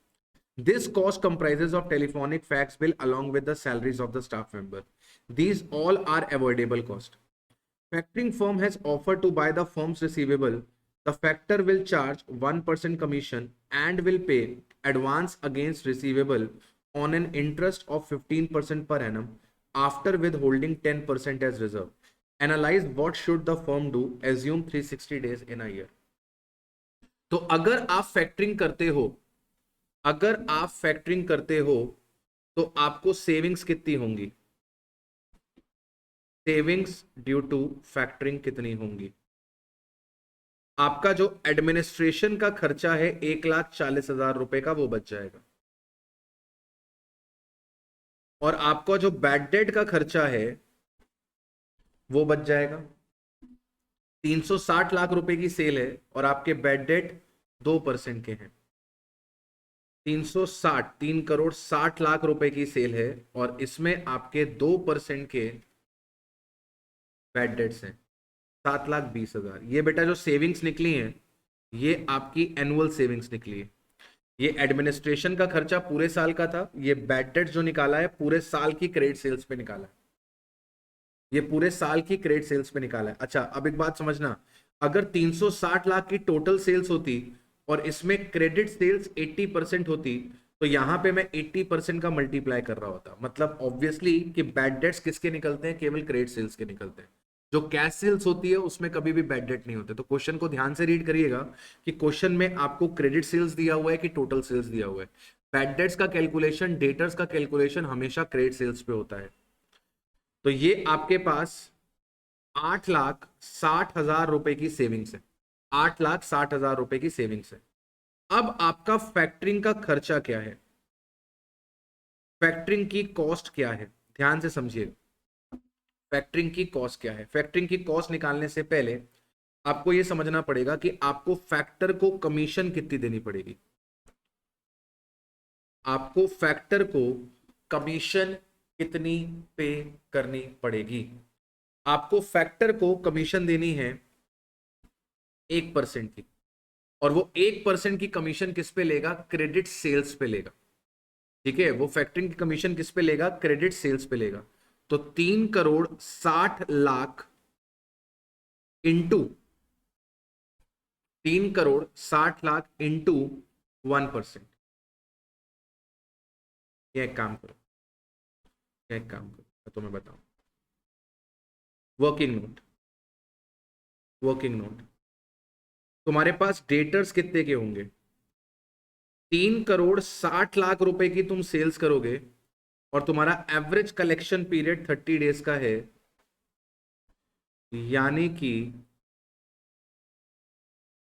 This cost comprises of telephonic fax bill along with the salaries of the staff member. These all are avoidable cost. Factoring firm has offered to buy the firm's receivable. The factor will charge 1% commission and will pay advance against receivable on an interest of 15% per annum after withholding 10% as reserve. Analyze what should the firm do. Assume 360 days in a year. तो अगर आप factoring करते हो, अगर आप factoring करते हो तो आपको सेविंग्स कितनी होंगी, सेविंग्स ड्यू टू फैक्टरिंग कितनी होंगी? आपका जो एडमिनिस्ट्रेशन का खर्चा है 1,40,000 रुपए का, वो बच जाएगा, और आपका जो बैड डेट का खर्चा है वो बच जाएगा। 360 लाख रुपए की सेल है और आपके बैड डेट 2% के हैं। 360, 3,60,00,000 रुपए की सेल है और इसमें आपके 2% के बैड डेट्स हैं, 7,20,000। ये बेटा जो सेविंग्स निकली हैं ये आपकी एनुअल सेविंग्स निकली है। ये एडमिनिस्ट्रेशन का खर्चा पूरे साल का था, ये बैड डेट जो निकाला है पूरे साल की क्रेडिट सेल्स पे निकाला है, ये पूरे साल की क्रेडिट सेल्स पे निकाला है। अच्छा अब एक बात समझना, अगर 360 लाख की टोटल सेल्स होती और इसमें क्रेडिट सेल्स 80% होती तो यहां पे मैं 80% का मल्टीप्लाई कर रहा होता, मतलब ऑब्वियसली कि बैड डेट्स किसके निकलते हैं, केवल क्रेडिट सेल्स के निकलते हैं। जो कैश सेल्स होती है उसमें कभी भी बैड डेट नहीं होते। तो क्वेश्चन को ध्यान से रीड करिएगा कि क्वेश्चन में आपको क्रेडिट सेल्स दिया हुआ है कि टोटल सेल्स दिया हुआ है। बैड डेट्स का कैलकुलेशन, डेटर्स का कैलकुलेशन हमेशा क्रेडिट सेल्स पे होता है। तो ये आपके पास 8,60,000 रुपए की सेविंग्स है, 8,60,000 रुपए की सेविंग्स है। अब आपका फैक्टरिंग का खर्चा क्या है, फैक्टरिंग की कॉस्ट क्या है, ध्यान से समझिएगा। फैक्टरिंग की कॉस्ट क्या है? फैक्टरिंग की कॉस्ट निकालने से पहले आपको यह समझना पड़ेगा कि आपको फैक्टर को कमीशन कितनी देनी पड़ेगी। आपको फैक्टर को कमीशन कितनी पे करनी पड़ेगी? आपको फैक्टर को कमीशन देनी है 1% की, और वो 1% की कमीशन किस पे लेगा? क्रेडिट सेल्स पे लेगा। ठीक है, वो फैक्टरिंग की कमीशन किस पे लेगा? क्रेडिट सेल्स पे लेगा। तो 3,60,00,000 इंटू 3,60,00,000 इंटू 1%। यह एक काम करो, एक काम करो, मैं तुम्हें बताऊं। वर्किंग नोट, वर्किंग नोट, तुम्हारे पास डेटर्स कितने के होंगे? 3,60,00,000 रुपए की तुम सेल्स करोगे और तुम्हारा एवरेज कलेक्शन पीरियड 30 डेज का है, यानी कि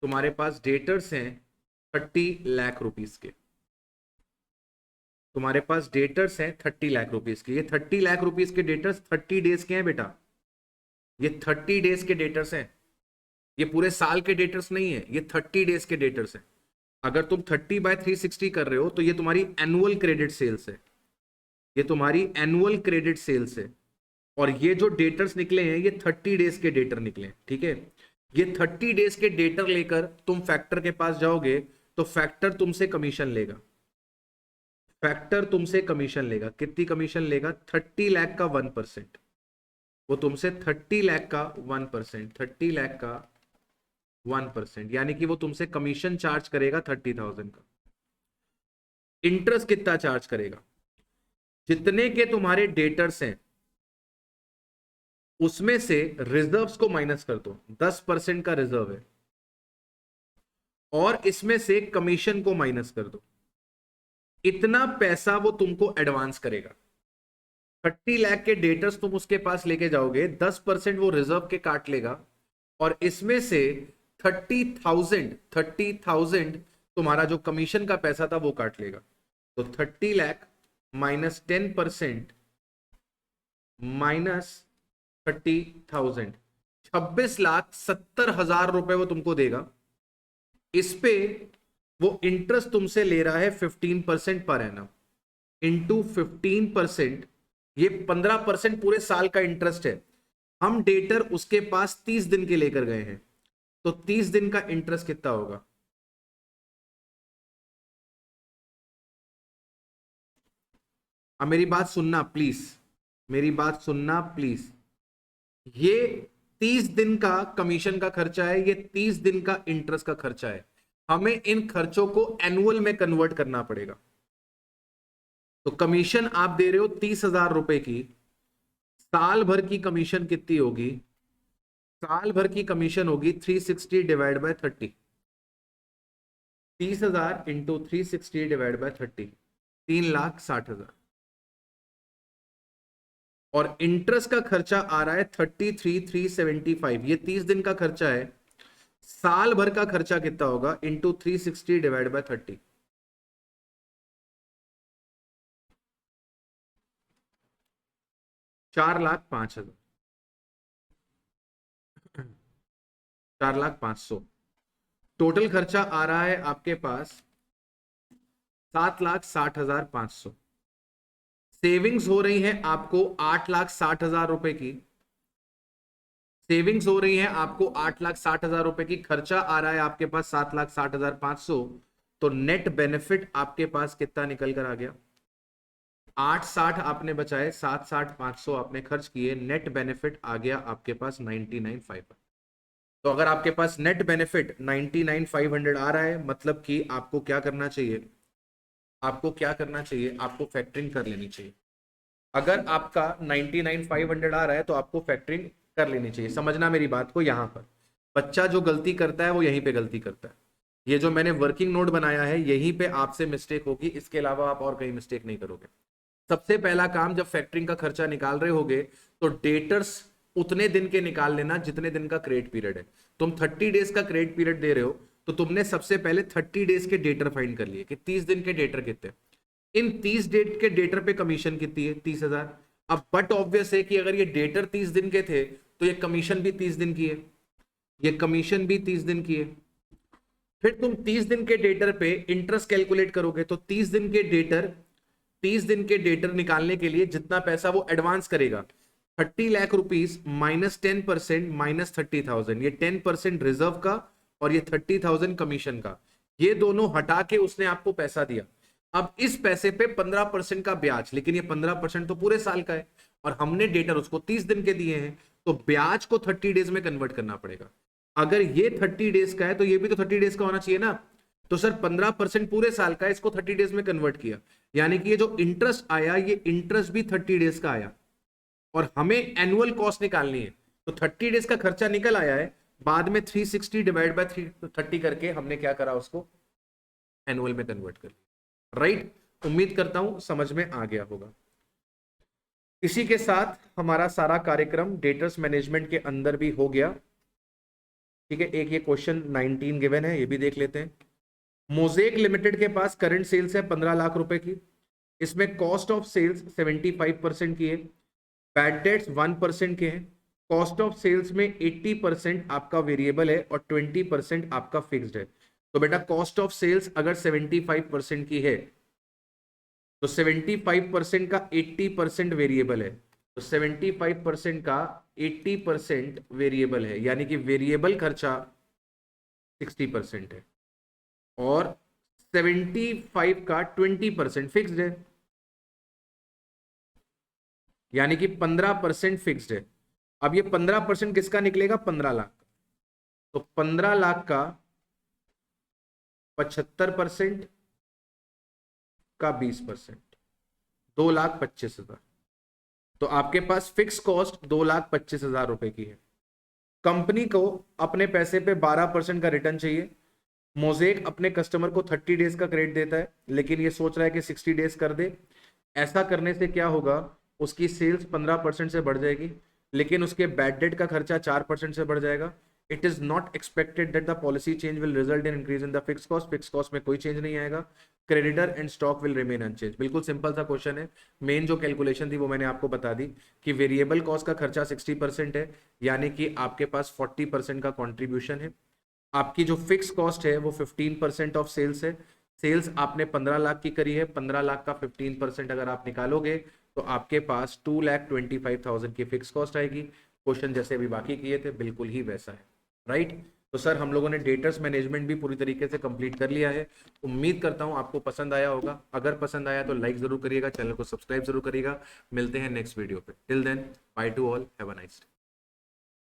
तुम्हारे पास डेटर्स हैं 30 लाख रुपीस के। तुम्हारे पास डेटर्स हैं 30 लाख रुपीस के। ये 30 लाख रुपीस के डेटर्स 30 डेज के हैं बेटा, ये 30 डेज के डेटर्स हैं, ये पूरे साल के डेटर्स नहीं है, ये 30 डेज के डेटर्स हैं। अगर तुम 30/360 कर रहे हो तो ये तुम्हारी एनुअल क्रेडिट सेल्स है, ये तुम्हारी एनुअल क्रेडिट सेल्स है, और ये जो डेटर्स निकले हैं ये 30 डेज के डेटर निकले हैं। ठीक है, ये 30 डेज के डेटर लेकर तुम फैक्टर के पास जाओगे तो फैक्टर तुमसे कमीशन लेगा, फैक्टर तुमसे कमीशन लेगा। कितनी कमीशन लेगा? 30 लाख का 1%। वो तुमसे 30 लाख का 1%, 30 लाख का 1%, यानी कि वो तुमसे कमीशन चार्ज करेगा 30,000 का। इंटरेस्ट कितना चार्ज करेगा? जितने के तुम्हारे डेटर्स हैं उसमें से रिजर्व्स को माइनस कर दो, 10% का रिजर्व है, और इसमें से कमीशन को माइनस कर दो, इतना पैसा वो तुमको एडवांस करेगा। 30 लाख के डेटर्स तुम उसके पास लेके जाओगे, 10% वो रिजर्व के काट लेगा, और इसमें से 30,000 तुम्हारा जो कमीशन का पैसा था वो काट लेगा। तो 30 लाख माइनस 10% माइनस 30,000, 26,70,000 रुपए वो तुमको देगा। इस पे वो इंटरेस्ट तुमसे ले रहा है 15% पर एनम, इंटू 15%, ये 15% पूरे साल का इंटरेस्ट है। हम डेटर उसके पास 30 दिन के लेकर गए हैं, तो 30 दिन का इंटरेस्ट कितना होगा? अब मेरी बात सुनना प्लीज, मेरी बात सुनना प्लीज। ये 30 दिन का कमीशन का खर्चा है, ये 30 दिन का इंटरेस्ट का खर्चा है। हमें इन खर्चों को एनुअल में कन्वर्ट करना पड़ेगा। तो कमीशन आप दे रहे हो 30,000 रुपए की, साल भर की कमीशन कितनी होगी? साल भर की कमीशन होगी 360 divide by 30। 30,000 into 360 divide by 30, 3,60,000। और इंटरेस्ट का खर्चा आ रहा है 33,375। ये 30 दिन का खर्चा है। साल भर का खर्चा कितना होगा? Into 360 divide by 30, 4,05,000, 4,05,100। टोटल खर्चा आ रहा है आपके पास 7,60,500। सेविंग्स हो रही है आपको 8,60,000 रुपए की, सेविंग्स हो रही है आपको 8,60,000 रुपए की, खर्चा आ रहा है आपके पास 7,60,500। तो नेट बेनिफिट आपके पास कितना निकल कर आ गया? 860 आपने बचाए, 7,60,500 आपने खर्च किए, नेट बेनिफिट आ गया आपके पास 99,500। तो अगर आपके पास नेट बेनिफिट 99,500 आ रहा है, मतलब कि आपको क्या करना चाहिए? आपको क्या करना चाहिए? आपको फैक्टरिंग कर लेनी चाहिए। अगर आपका 99,500 आ रहा है तो आपको फैक्टरिंग कर लेनी चाहिए। समझना मेरी बात को, यहां पर बच्चा जो गलती करता है वो यहीं पे गलती करता है। ये जो मैंने वर्किंग नोट बनाया है यहीं पे आपसे मिस्टेक होगी, इसके अलावा आप और कहीं मिस्टेक नहीं करोगे। सबसे पहला काम, जब फैक्टरिंग का खर्चा निकाल रहे होगे तो डेटर्स उतने दिन के निकाल लेना जितने दिन का क्रेडिट पीरियड है। तुम 30 डेज का क्रेडिट पीरियड दे रहे हो, तो तुमने सबसे पहले 30 डेज के डेटर फाइंड कर लिए कि 30 दिन के डेटर कितने। इन 30 डेट के डेटर पे कमीशन कितनी है? 30,000। अब बट ऑब्वियस है कि अगर ये डेटर 30 दिन के थे तो ये कमीशन भी 30 दिन की है, ये कमीशन भी 30 दिन की है। फिर तुम 30 दिन के डेटर पे इंटरेस्ट कैलकुलेट करोगे, तो 30 दिन के डेटर निकालने के लिए जितना पैसा वो एडवांस करेगा, 30 लाख रुपीस माइनस 10% माइनस 30,000, ये 10% रिजर्व का और ये 30,000 कमीशन का, ये दोनों हटा के उसने आपको पैसा दिया। अब इस पैसे पे 15% का ब्याज, लेकिन ये 15% तो पूरे साल का है और हमने डेटर उसको 30 दिन के दिए हैं, तो ब्याज को 30 डेज में कन्वर्ट करना पड़ेगा। अगर ये 30 डेज का है तो ये भी तो 30 डेज का होना चाहिए ना। तो सर 15% पूरे साल का है, इसको 30 डेज में कन्वर्ट किया, यानी कि ये जो इंटरेस्ट आया ये इंटरेस्ट भी 30 डेज का आया, और हमें एनुअल कॉस्ट निकालनी है। तो 30 डेज का खर्चा निकल आया है, बाद में 360 डिवाइड बाय 30 करके हमने क्या करा, उसको एनुअल में कन्वर्ट कर लिया। राइट, उम्मीद करता हूं समझ में आ गया होगा। इसी के साथ हमारा सारा कार्यक्रम डेटर्स मैनेजमेंट के अंदर भी हो गया। ठीक है, एक ये क्वेश्चन 19 गिवन है, ये भी देख लेते हैं। मोजेक लिमिटेड के पास करंट सेल्स है 15 लाख रुपए की, इसमें कॉस्ट ऑफ सेल्स 75% की है, बैड डेट्स 1% के हैं, कॉस्ट ऑफ सेल्स में 80% आपका वेरिएबल है और 20% आपका फिक्स्ड है। तो बेटा कॉस्ट ऑफ सेल्स अगर 75% की है तो 75% का 80% वेरिएबल है, तो 75% का 80% वेरिएबल है, यानी कि वेरिएबल खर्चा 60% है और 75 का 20% फिक्स्ड है, यानी कि 15% फिक्स्ड है। अब ये 15% किसका निकलेगा? 15 लाख। तो 15 लाख का 75% का 20%, 2,25,000। तो आपके पास फिक्स कॉस्ट 2,25,000 रुपए की है। कंपनी को अपने पैसे पे 12% का रिटर्न चाहिए, मोजेक अपने कस्टमर को 30 डेज का क्रेडिट देता है, लेकिन ये सोच रहा है कि 60 डेज कर दे। ऐसा करने से क्या होगा, उसकी सेल्स 15% से बढ़ जाएगी, लेकिन उसके बैड डेट का खर्चा 4% से बढ़ जाएगा। It is not expected that the policy change will result in increase in the fix cost. Fix cost में कोई चेंज नहीं आएगा। Creditor and stock will remain unchange. बिल्कुल सिंपल सा क्वेश्चन है। मेन जो कैलकुलेशन थी वो मैंने आपको बता दी कि वेरिएबल कॉस्ट का खर्चा 60% है, यानी कि आपके पास 40% का कॉन्ट्रीब्यूशन है। आपकी जो फिक्स कॉस्ट है वो 15% ऑफ सेल्स है। सेल्स आपने 15 लाख की करी है, 15 लाख का 15% अगर आप निकालोगे तो आपके पास 2,25,000 की फिक्स कॉस्ट आएगी। क्वेश्चन जैसे अभी बाकी किए थे बिल्कुल ही वैसा है, राइट। तो सर हम लोगों ने डेटर्स मैनेजमेंट भी पूरी तरीके से कंप्लीट कर लिया है। उम्मीद करता हूं आपको पसंद आया होगा। अगर पसंद आया तो लाइक जरूर करिएगा, चैनल को सब्सक्राइब जरूर करिएगा। मिलते हैं नेक्स्ट वीडियो पे। Till then, bye to all, have a nice day.